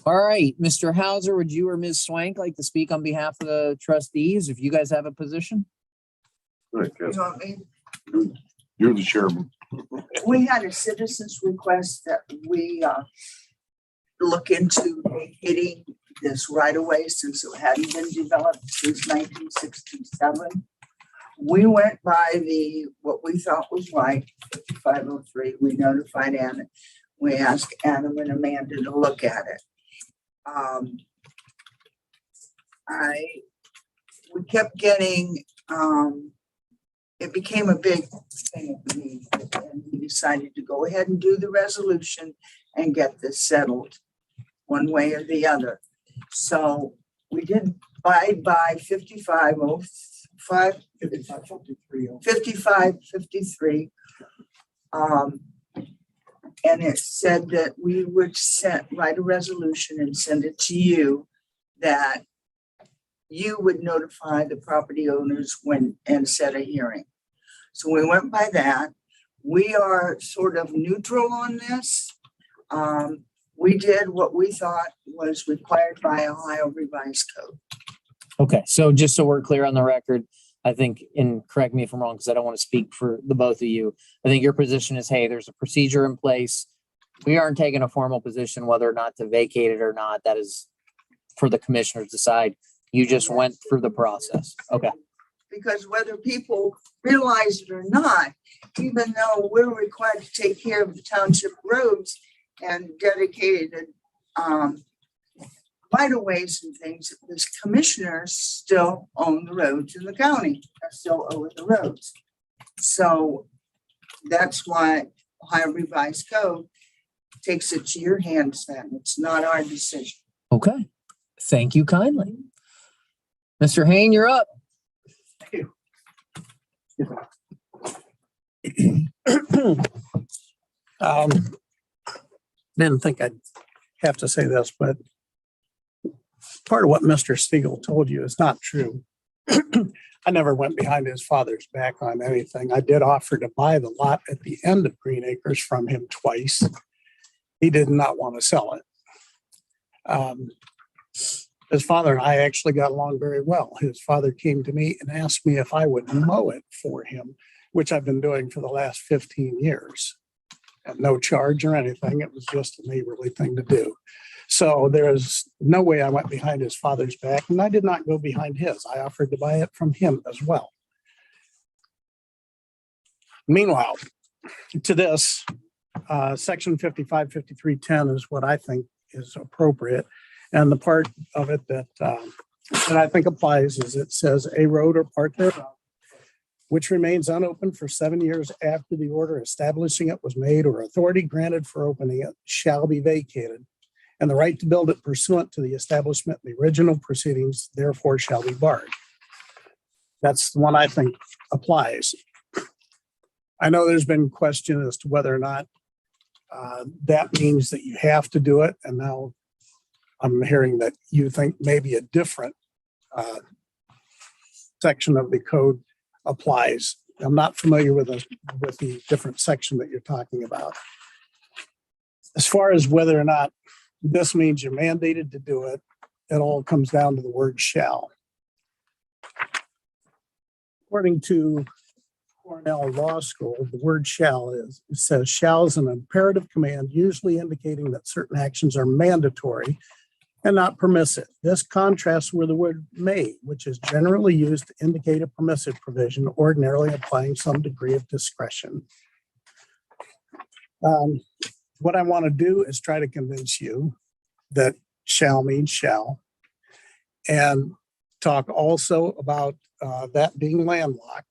All right, Mr. Hauser, would you or Ms. Swank like to speak on behalf of the trustees if you guys have a position? You're the chairman. We had a citizen's request that we look into hitting this right away since it hadn't been developed since 1967. We went by what we thought was right, 5503. We notified Anna. We asked Adam and Amanda to look at it. We kept getting, it became a big thing at the meeting, and we decided to go ahead and do the resolution and get this settled one way or the other. So we did abide by 5553. And it said that we would write a resolution and send it to you that you would notify the property owners and set a hearing. So we went by that. We are sort of neutral on this. We did what we thought was required by Ohio Revised Code. Okay, so just so we're clear on the record, I think, and correct me if I'm wrong, because I don't want to speak for the both of you. I think your position is, hey, there's a procedure in place. We aren't taking a formal position whether or not to vacate it or not. That is for the commissioners to decide. You just went through the process. Okay. Because whether people realize it or not, even though we're required to take care of the township roads and dedicated right-of-ways and things, the commissioners still own the roads in the county, still own the roads. So that's why Ohio Revised Code takes it to your hands then. It's not our decision. Okay. Thank you kindly. Mr. Hain, you're up. Thank you. Didn't think I'd have to say this, but part of what Mr. Stiegel told you is not true. I never went behind his father's back on anything. I did offer to buy the lot at the end of Green Acres from him twice. He did not want to sell it. His father and I actually got along very well. His father came to me and asked me if I would mow it for him, which I've been doing for the last 15 years. At no charge or anything. It was just a neighborly thing to do. So there's no way I went behind his father's back, and I did not go behind his. I offered to buy it from him as well. Meanwhile, to this, section 555310 is what I think is appropriate. And the part of it that I think applies is it says a road or part thereof, which remains unopened for 7 years after the order establishing it was made or authority granted for opening it, shall be vacated, and the right to build it pursuant to the establishment in the original proceedings therefore shall be barred. That's the one I think applies. I know there's been question as to whether or not that means that you have to do it. And now I'm hearing that you think maybe a different section of the code applies. I'm not familiar with the different section that you're talking about. As far as whether or not this means you're mandated to do it, it all comes down to the word shall. According to Cornell Law School, the word shall it says shall is an imperative command, usually indicating that certain actions are mandatory and not permissive. This contrasts with the word may, which is generally used to indicate a permissive provision, ordinarily applying some degree of discretion. What I want to do is try to convince you that shall means shall, and talk also about that being landlocked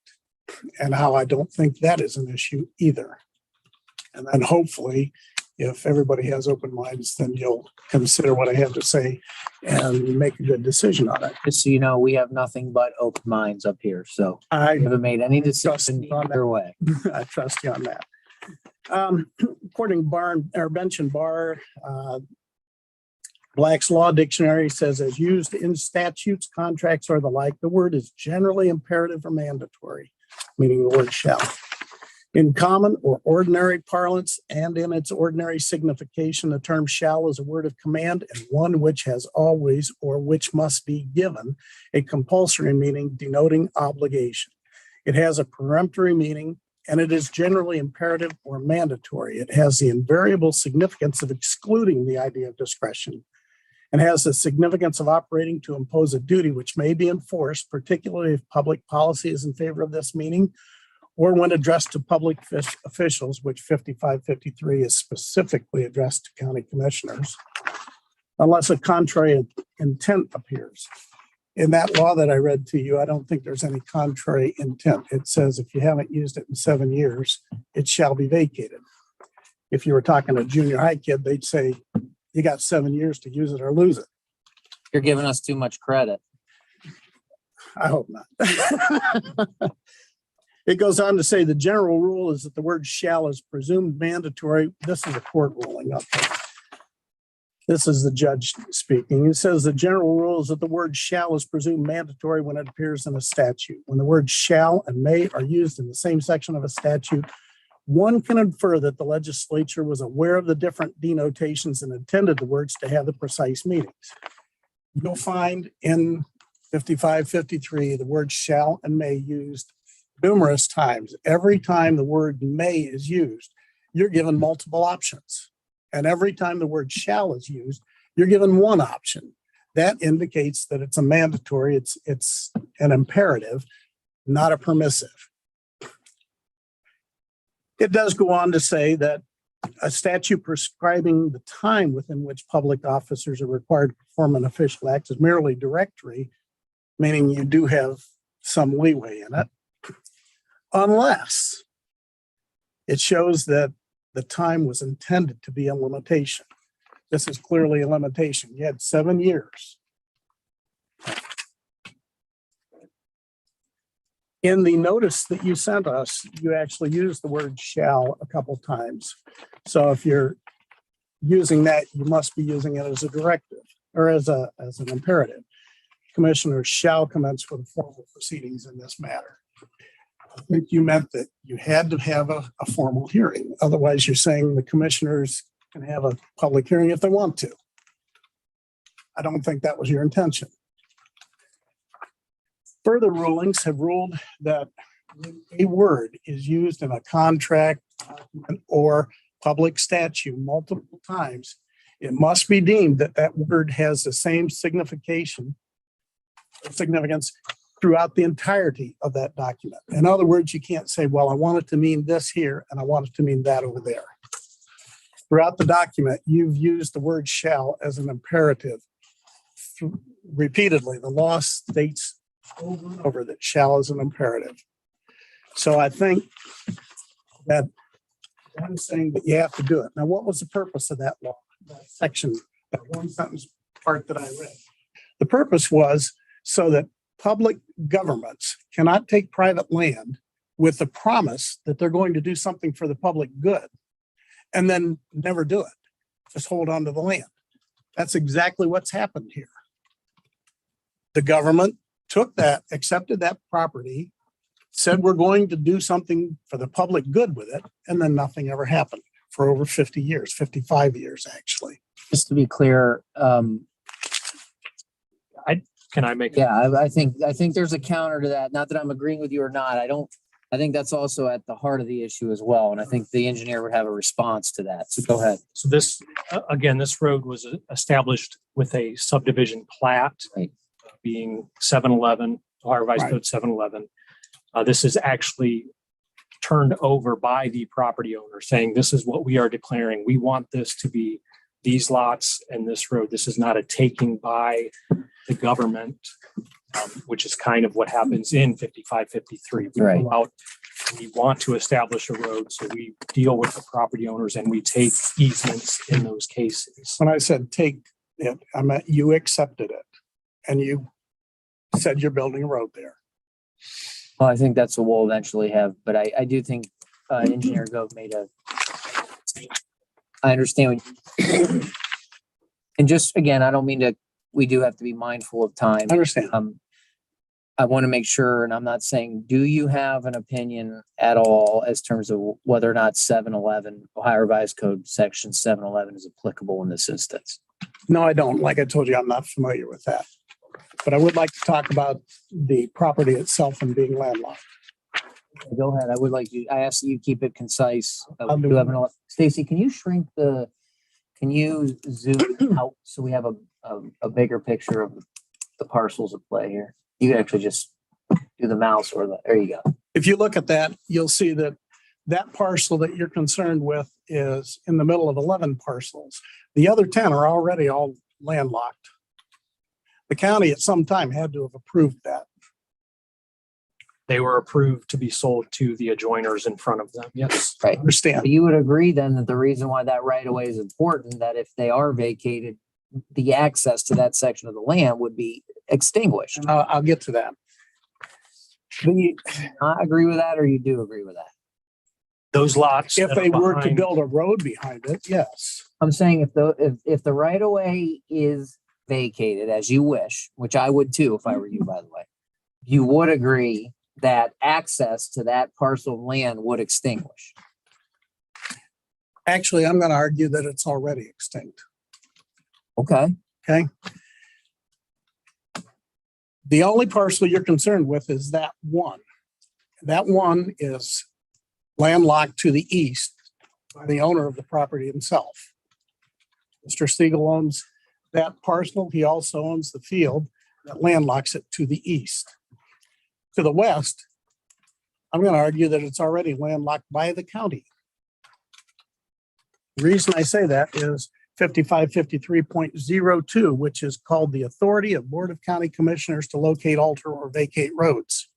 and how I don't think that is an issue either. And then hopefully, if everybody has open minds, then you'll consider what I have to say and make a good decision on it. Just so you know, we have nothing but open minds up here, so I we haven't made any trust decision you on either way. I trust you on that. According to Bench and Bar, Black's Law Dictionary says, as used in statutes, contracts, or the like, the word is generally imperative or mandatory, meaning the word shall. In common or ordinary parlance and in its ordinary signification, the term shall is a word of command and one which has always or which must be given a compulsory meaning denoting obligation. It has a peremptory meaning and it is generally imperative or mandatory. It has the invariable significance of excluding the idea of discretion and has the significance of operating to impose a duty which may be enforced, particularly if public policy is in favor of this meaning, or when addressed to public officials, which 5553 is specifically addressed to county commissioners, unless a contrary intent appears. In that law that I read to you, I don't think there's any contrary intent. It says if you haven't used it in 7 years, it shall be vacated. If you were talking to a junior high kid, they'd say, you got 7 years to use it or lose it. You're giving us too much credit. I hope not. It goes on to say the general rule is that the word shall is presumed mandatory. This is a court ruling. Okay. This is the judge speaking. It says the general rule is that the word shall is presumed mandatory when it appears in a statute. When the words shall and may are used in the same section of a statute, one can infer that the legislature was aware of the different denotations and intended the words to have the precise meanings. You'll find in 5553 the words shall and may used numerous times. Every time the word may is used, you're given multiple options. And every time the word shall is used, you're given one option. That indicates that it's a mandatory, it's an imperative, not a permissive. It does go on to say that a statute prescribing the time within which public officers are required to perform an official act is merely directory, meaning you do have some leeway in it, unless it shows that the time was intended to be a limitation. This is clearly a limitation. You had 7 years. In the notice that you sent us, you actually used the word shall a couple times. So if you're using that, you must be using it as a directive or as an imperative. Commissioners shall commence with formal proceedings in this matter. I think you meant that you had to have a formal hearing. Otherwise, you're saying the commissioners can have a public hearing if they want to. I don't think that was your intention. Further rulings have ruled that when a word is used in a contract or public statute multiple times, it must be deemed that that word has the same significance throughout the entirety of that document. In other words, you can't say, well, I want it to mean this here and I want it to mean that over there. Throughout the document, you've used the word shall as an imperative repeatedly. The law states over and over that shall is an imperative. So I think that I'm saying that you have to do it. Now, what was the purpose of that law, that section, that one sentence part that I read? The purpose was so that public governments cannot take private land with the promise that they're going to do something for the public good and then never do it. Just hold on to the land. That's exactly what's happened here. The government took that, accepted that property, said we're going to do something for the public good with it, and then nothing ever happened for over 50 years, 55 years, actually. Just to be clear, Can I make? yeah, I think there's a counter to that. Not that I'm agreeing with you or not. I think that's also at the heart of the issue as well. And I think the engineer would have a response to that. So go ahead. So this, again, this road was established with a subdivision plat. Right. Being 711, Ohio Revised Right. Code 711. This is actually turned over by the property owner saying, this is what we are declaring. We want this to be these lots and this road. This is not a taking by the government, which is kind of what happens in 5553. We Right. go out, we want to establish a road, so we deal with the property owners and we take easements in those cases. When I said take it, I meant you accepted it and you said you're building a road there. Well, I think that's what we'll eventually have, but I do think Engineer Gove made I understand. And just, again, I don't mean to, we do have to be mindful of time. I understand. I want to make sure, and I'm not saying, do you have an opinion at all as terms of whether or not 711, Ohio Revised Code Section 711 is applicable in this instance? No, I don't. Like I told you, I'm not familiar with that. But I would like to talk about the property itself and being landlocked. Go ahead. I ask that you keep it concise. I'll do Stacy, can you can you zoom out so we have a bigger picture of the parcels at play here? You can actually just do the mouse there you go. If you look at that, you'll see that that parcel that you're concerned with is in the middle of 11 parcels. The other 10 are already all landlocked. The county at some time had to have approved that. They were approved to be sold to the adjoiners in front of them. Yes. Right. Understand? But you would agree then that the reason why that right of way is important, that if they are vacated, the access to that section of the land would be extinguished. And I'll get to that. Do you not agree with that, or you do agree with that? Those lots. If that they are were to behind- build a road behind it, yes. I'm saying if the right of way is vacated as you wish, which I would too if I were you, by the way, you would agree that access to that parcel of land would extinguish. Actually, I'm going to argue that it's already extinct. Okay. Okay. The only parcel you're concerned with is that one. That one is landlocked to the east by the owner of the property himself. Mr. Siegel owns that parcel. He also owns the field that landlocks it to the east. To the west, I'm going to argue that it's already landlocked by the county. The reason I say that is 5553.02, which is called the Authority of Board of County Commissioners to locate, alter, or vacate roads.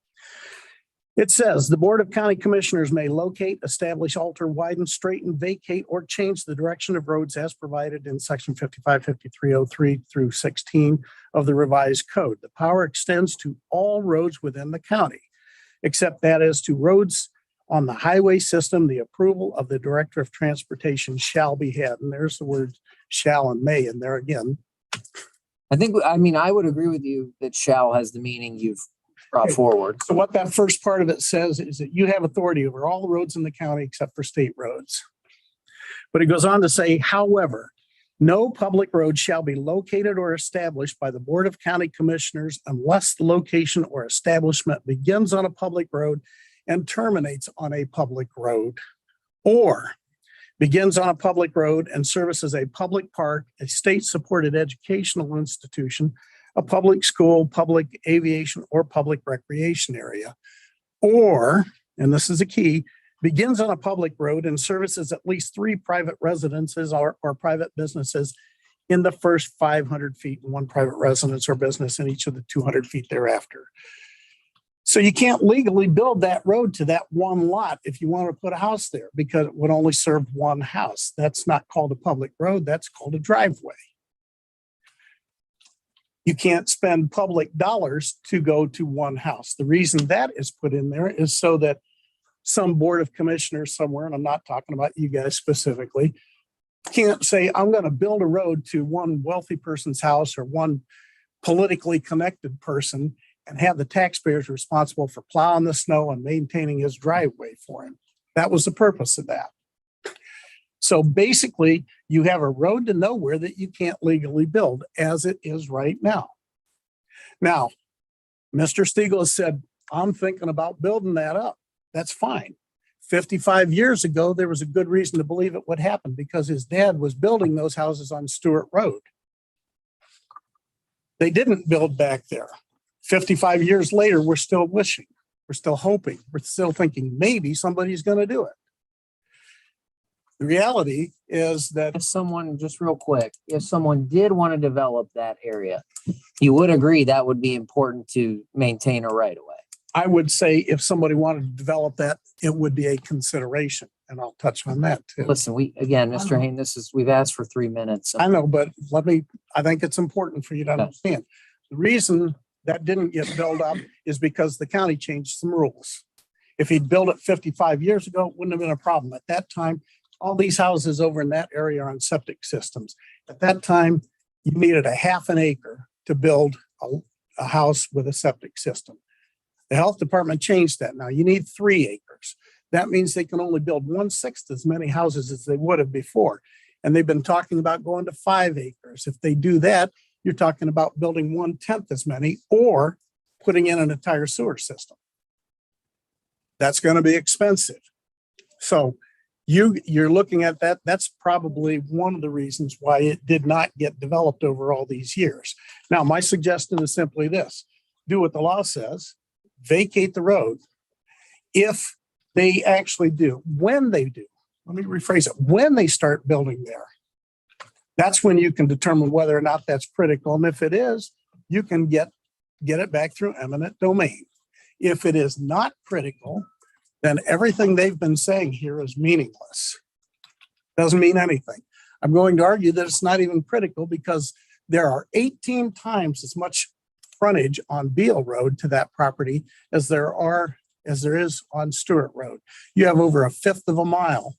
It says the Board of County Commissioners may locate, establish, alter, widen, straighten, vacate, or change the direction of roads as provided in section 555303 through 16 of the revised code. The power extends to all roads within the county, except that as to roads on the highway system, the approval of the Director of Transportation shall be had. And there's the word shall and may in there again. I would agree with you that shall has the meaning you've brought forward. So what that first part of it says is that you have authority over all the roads in the county except for state roads. But it goes on to say, however, no public road shall be located or established by the Board of County Commissioners unless the location or establishment begins on a public road and terminates on a public road, or begins on a public road and services a public park, a state-supported educational institution, a public school, public aviation, or public recreation area, or, and this is a key, begins on a public road and services at least 3 private residences or private businesses in the first 500 feet and 1 private residence or business in each of the 200 feet thereafter. So you can't legally build that road to that one lot if you want to put a house there because it would only serve one house. That's not called a public road. That's called a driveway. You can't spend public dollars to go to one house. The reason that is put in there is so that some board of commissioners somewhere, and I'm not talking about you guys specifically, can't say, I'm going to build a road to one wealthy person's house or one politically connected person and have the taxpayers responsible for plowing the snow and maintaining his driveway for him. That was the purpose of that. So basically, you have a road to nowhere that you can't legally build as it is right now. Now, Mr. Stiegel has said, I'm thinking about building that up. That's fine. 55 years ago, there was a good reason to believe it would happen because his dad was building those houses on Stewart Road. They didn't build back there. 55 years later, we're still wishing, we're still hoping, we're still thinking maybe somebody's going to do it. The reality is that If someone, just real quick, if someone did want to develop that area, you would agree that would be important to maintain a right of way. I would say if somebody wanted to develop that, it would be a consideration. And I'll touch on that too. Listen, Mr. Hain, we've asked for 3 minutes. I know, but I think it's important for you to understand. The reason that didn't get built up is because the county changed some rules. If he'd built it 55 years ago, it wouldn't have been a problem. At that time, all these houses over in that area are on septic systems. At that time, you needed a half an acre to build a house with a septic system. The health department changed that. Now you need 3 acres. That means they can only build 1/6 as many houses as they would have before. And they've been talking about going to 5 acres. If they do that, you're talking about building 1/10 as many or putting in an entire sewer system. That's going to be expensive. So you're looking at that. That's probably one of the reasons why it did not get developed over all these years. Now, my suggestion is simply this: do what the law says, vacate the road. If they actually do, when they do, let me rephrase it, when they start building there, that's when you can determine whether or not that's critical. And if it is, you can get it back through eminent domain. If it is not critical, then everything they've been saying here is meaningless. Doesn't mean anything. I'm going to argue that it's not even critical because there are 18 times as much frontage on Beale Road to that property as there is on Stewart Road. You have over 1/5 of a mile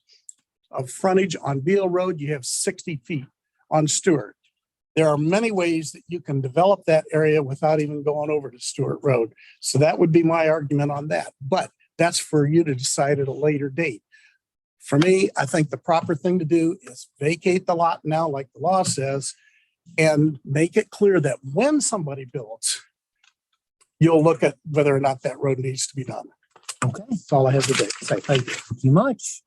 of frontage on Beale Road. You have 60 feet on Stewart. There are many ways that you can develop that area without even going over to Stewart Road. So that would be my argument on that. But that's for you to decide at a later date. For me, I think the proper thing to do is vacate the lot now, like the law says, and make it clear that when somebody builds, you'll look at whether or not that road needs to be done. Okay. That's all I have today. Say thank you. Thank you much.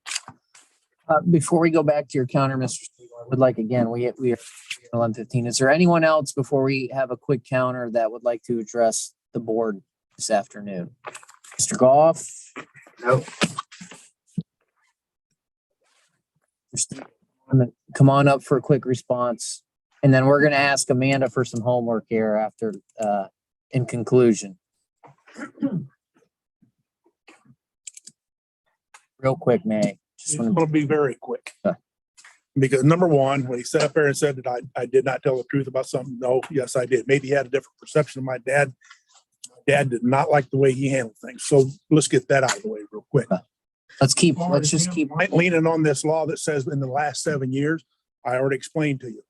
Before we go back to your counter, Mr. Stiegel, I would like, again, we are 11:15. Is there anyone else before we have a quick counter that would like to address the board this afternoon? Mr. Goff? Nope. Come on up for a quick response. And then we're going to ask Amanda for some homework here after, in conclusion. Real quick, May. It's going to be very quick. Because number one, when he sat up there and said that I did not tell the truth about something, no, yes, I did. Maybe he had a different perception of my dad. My dad did not like the way he handled things. So let's get that out of the way real quick. Let's just keep leaning on this law that says in the last 7 years, I already explained to you,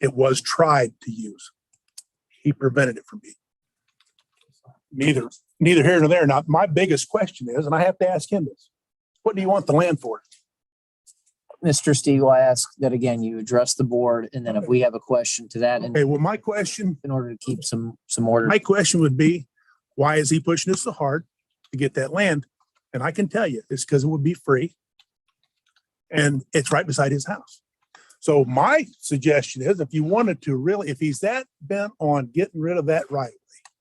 it was tried to use. He prevented it from being. Neither here nor there. Now, my biggest question is, and I have to ask him this, what do you want the land for? Mr. Stiegel, I ask that again, you address the board, and then if we have a question to that, and Okay, well, my question, in order to keep some order. my question would be, why is he pushing us so hard to get that land? And I can tell you, it's because it would be free. And it's right beside his house. So my suggestion is, if you wanted to really, if he's that bent on getting rid of that right of way,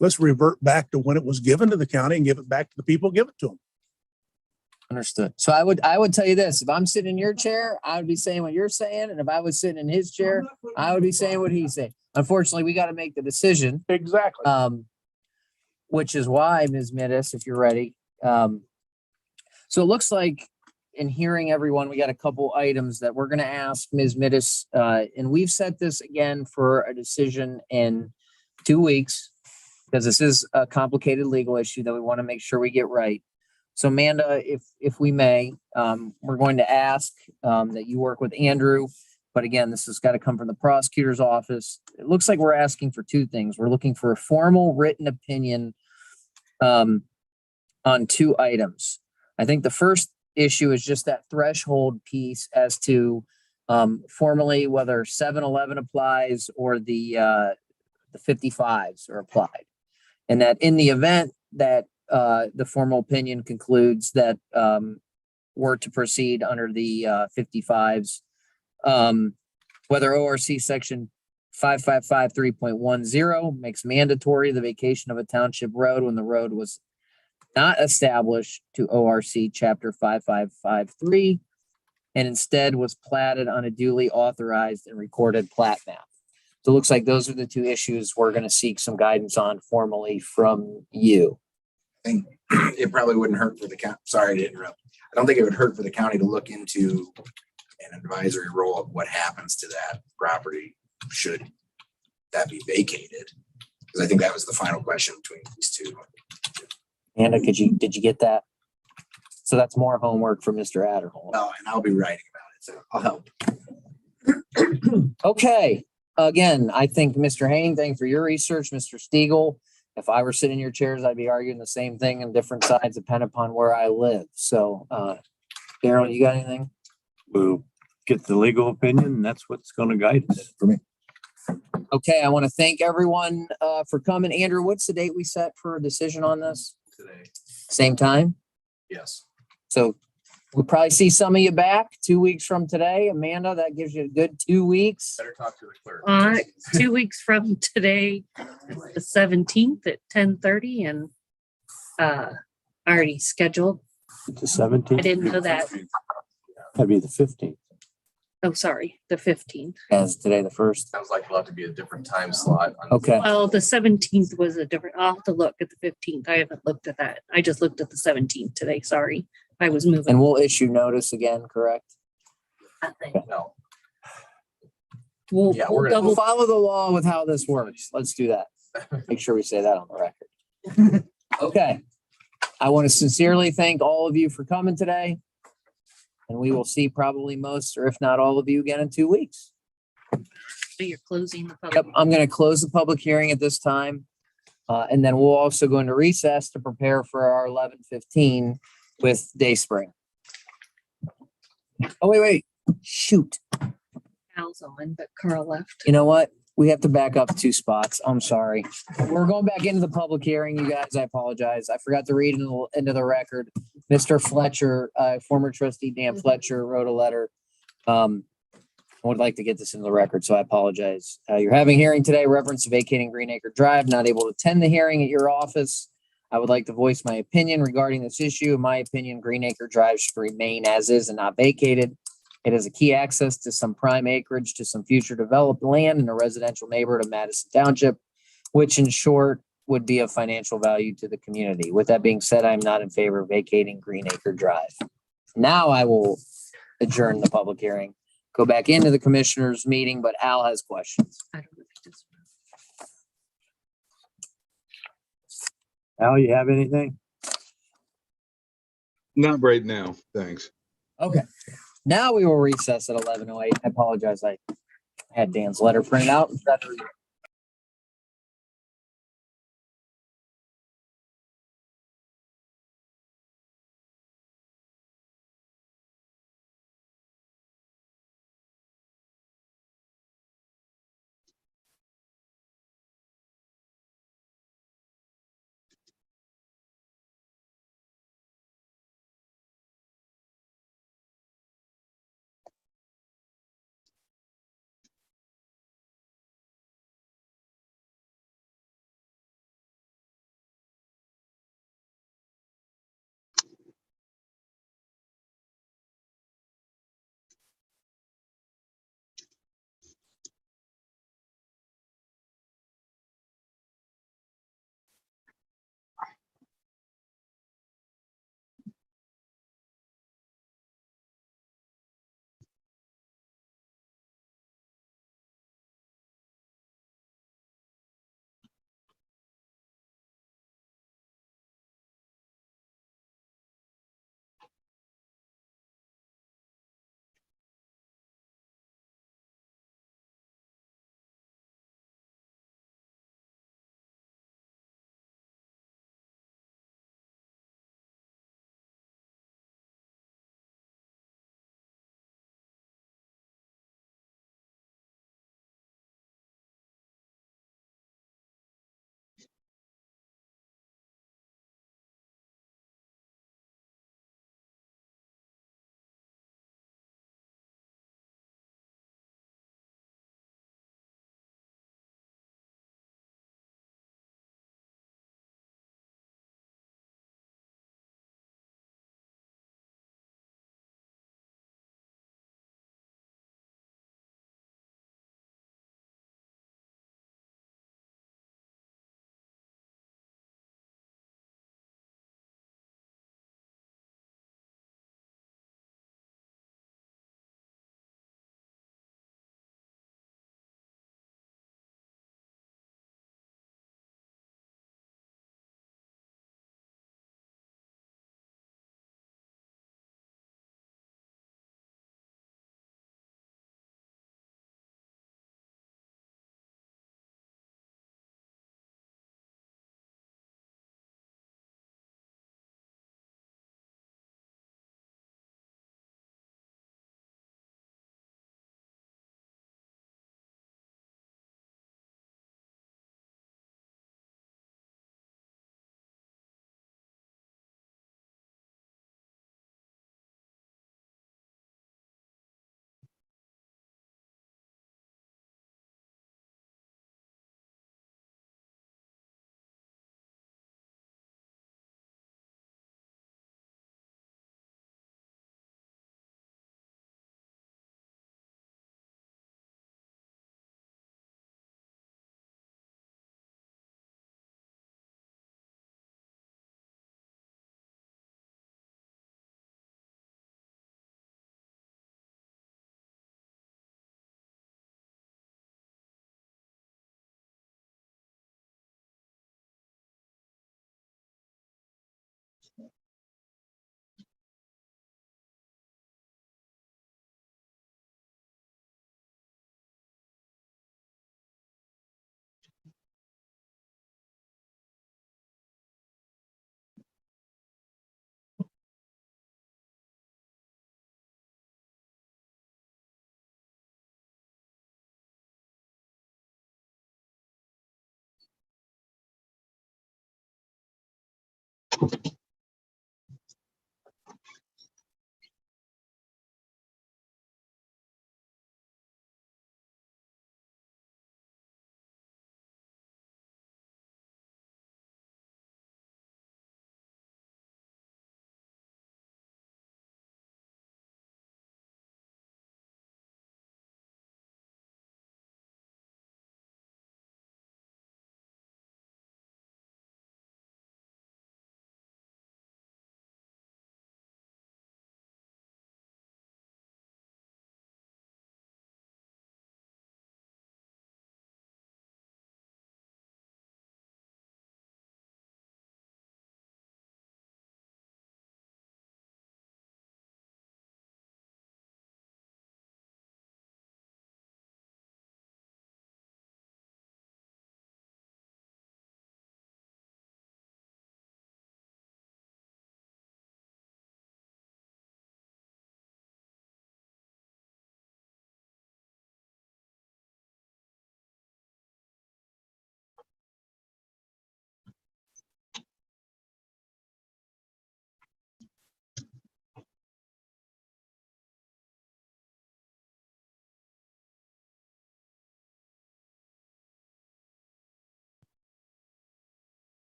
let's revert back to when it was given to the county and give it back to the people, give it to them. Understood. So I would tell you this, if I'm sitting in your chair, I would be saying what you're saying. And if I was sitting in his chair, I would be saying what he's saying. Unfortunately, we got to make the decision. Exactly. Which is why, Ms. Midas, if you're ready. So it looks like in hearing everyone, we got a couple items that we're going to ask Ms. Midas, and we've set this again for a decision in 2 weeks because this is a complicated legal issue that we want to make sure we get right. So Amanda, if we may, we're going to ask that you work with Andrew. But again, this has got to come from the prosecutor's office. It looks like we're asking for two things. We're looking for a formal written opinion on two items. I think the first issue is just that threshold piece as to formally whether 7-Eleven applies or the 55s are applied. And that in the event that the formal opinion concludes that we're to proceed under the 55s, whether ORC section 5553.10 makes mandatory the vacation of a township road when the road was not established to ORC chapter 5553 and instead was platted on a duly authorized and recorded plat map. So it looks like those are the two issues we're going to seek some guidance on formally from you. I think it probably wouldn't hurt for the county. Sorry to interrupt. I don't think it would hurt for the county to look into an advisory role of what happens to that property should that be vacated. Because I think that was the final question between these two. Anna, did you get that? So that's more homework for Mr. Adderhole. Well, and I'll be writing about it, so I'll help. Okay. Again, I think Mr. Hain, thanks for your research. Mr. Stiegel, if I were sitting in your chairs, I'd be arguing the same thing on different sides, depending upon where I live. So, Daryl, you got anything? We'll get the legal opinion, and that's what's going to guide us. For me. Okay, I want to thank everyone for coming. Andrew, what's the date we set for a decision on this? Today. Same time? Yes. So we'll probably see some of you back 2 weeks from today. Amanda, that gives you a good 2 weeks. Better talk to the clerk. 2 weeks from today, the 17th at 10:30, and already scheduled. The I 17th, didn't know that. that'd be the 15th. Oh, sorry, the 15th. As today, the 1st. Sounds like it'll have to be a different time slot. Okay. Well, the 17th was a different, I'll have to look at the 15th. I haven't looked at that. I just looked at the 17th today. Sorry. I was moving. And we'll issue notice again, correct? No. We'll, Yeah, we'll we're gonna- We'll double, follow the law with how this works. Let's do that. Make sure we say that on the record. Okay. I want to sincerely thank all of you for coming today. And we will see probably most, or if not all of you again in 2 weeks. you're closing the Yep, public. I'm going to close the public hearing at this time. And then we'll also go into recess to prepare for our 11:15 with Dayspring. Oh, wait. Shoot. Al's on, but Carl left. You know what? We have to back up 2 spots. I'm sorry. We're going back into the public hearing, you guys. I apologize. I forgot to read into the record. Mr. Fletcher, former trustee Dan Fletcher wrote a letter. I would like to get this into the record, so I apologize. You're having a hearing today, reference to vacating Greenacre Drive, not able to attend the hearing at your office. I would like to voice my opinion regarding this issue. In my opinion, Greenacre Drive should remain as is and not vacated. It has a key access to some prime acreage to some future developed land in a residential neighborhood of Madison Township, which in short would be of financial value to the community. With that being said, I'm not in favor of vacating Greenacre Drive. Now I will adjourn the public hearing, go back into the commissioners meeting, but Al has questions. I don't know if he does. Al, you have anything? Not right now, thanks. Okay. Now we will recess at 11:08. I apologize. I had Dan's letter printed out.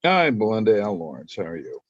Hi, Belinda L. Lawrence. How are you?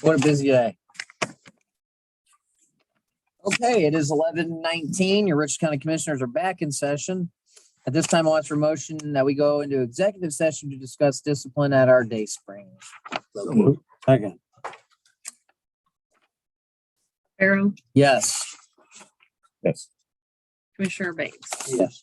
What a busy day. Okay, it is 11:19. Your Richland County Commissioners are back in session. At this time, I'll ask for a motion that we go into executive session to discuss discipline at our day spring. Second. Pharaoh, Yes. Yes. Commissioner Banks. Yes.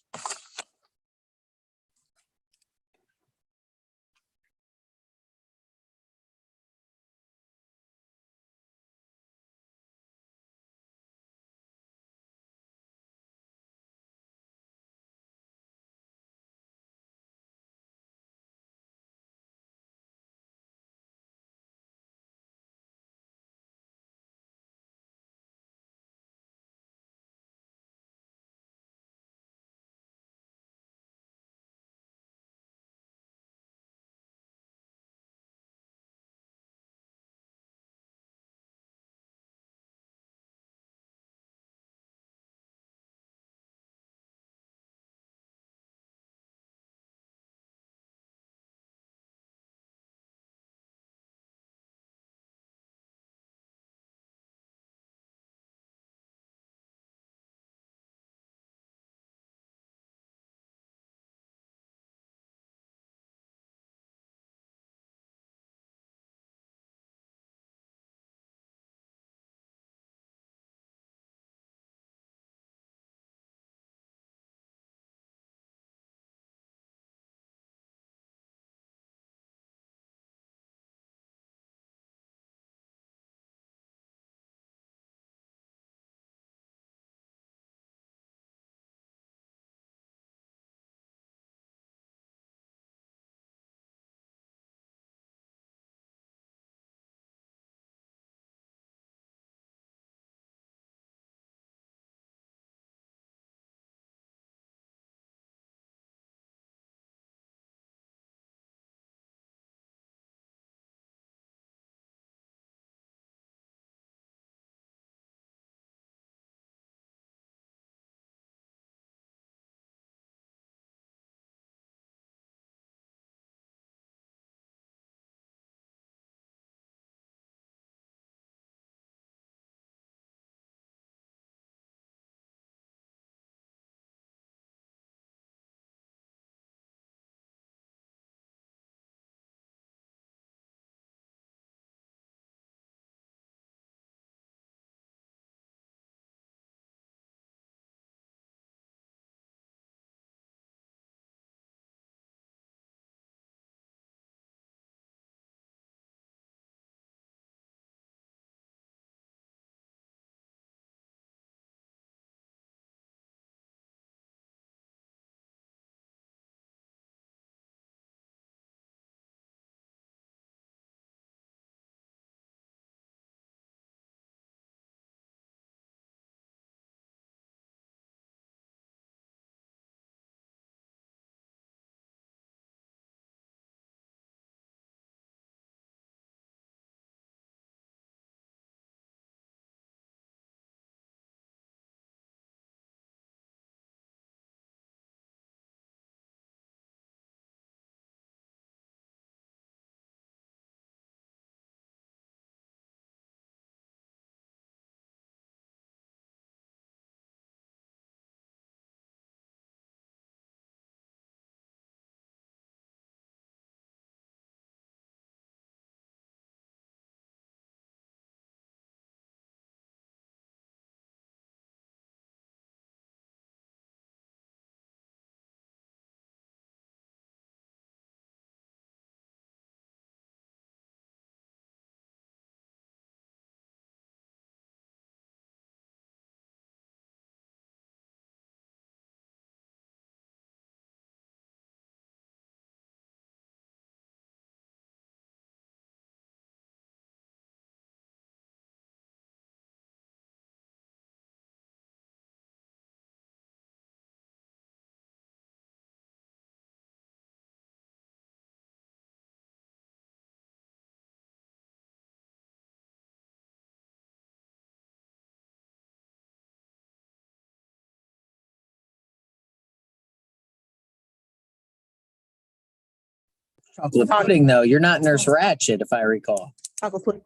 Chocolate pudding, though. You're not Nurse Ratched, if I recall. Chocolate pudding.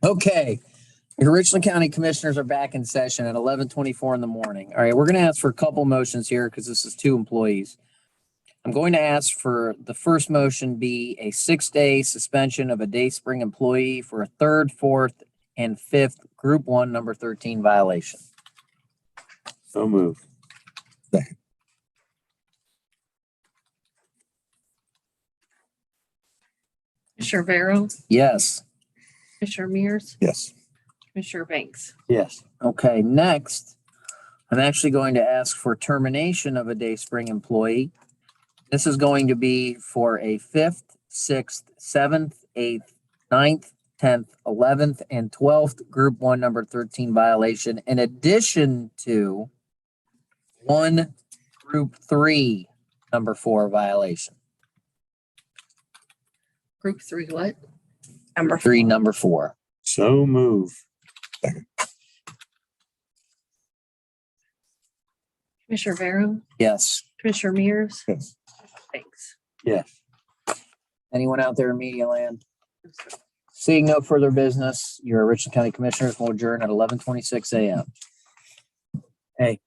Okay. Your Richland County Commissioners are back in session at 11:24 in the morning. All right, we're going to ask for a couple motions here because this is 2 employees. I'm going to ask for the first motion be a 6-day suspension of a day spring employee for a 3rd, 4th, and 5th Group 1, number 13 violation. So moved. Commissioner Vero, Yes. Commissioner Mears, Yes. Commissioner Banks. Yes. Okay, next, I'm actually going to ask for termination of a day spring employee. This is going to be for a 5th, 6th, 7th, 8th, 9th, 10th, 11th, and 12th Group 1, number 13 violation, in addition to 1 Group 3, number 4 violation. Group 3, what? Number 3, number 4. So move. Commissioner Vero, Yes. Commissioner Mears, Yes. Banks. Yes. Anyone out there in media land? Seeing no further business, your Richland County Commissioners will adjourn at 11:26 a.m. Hey,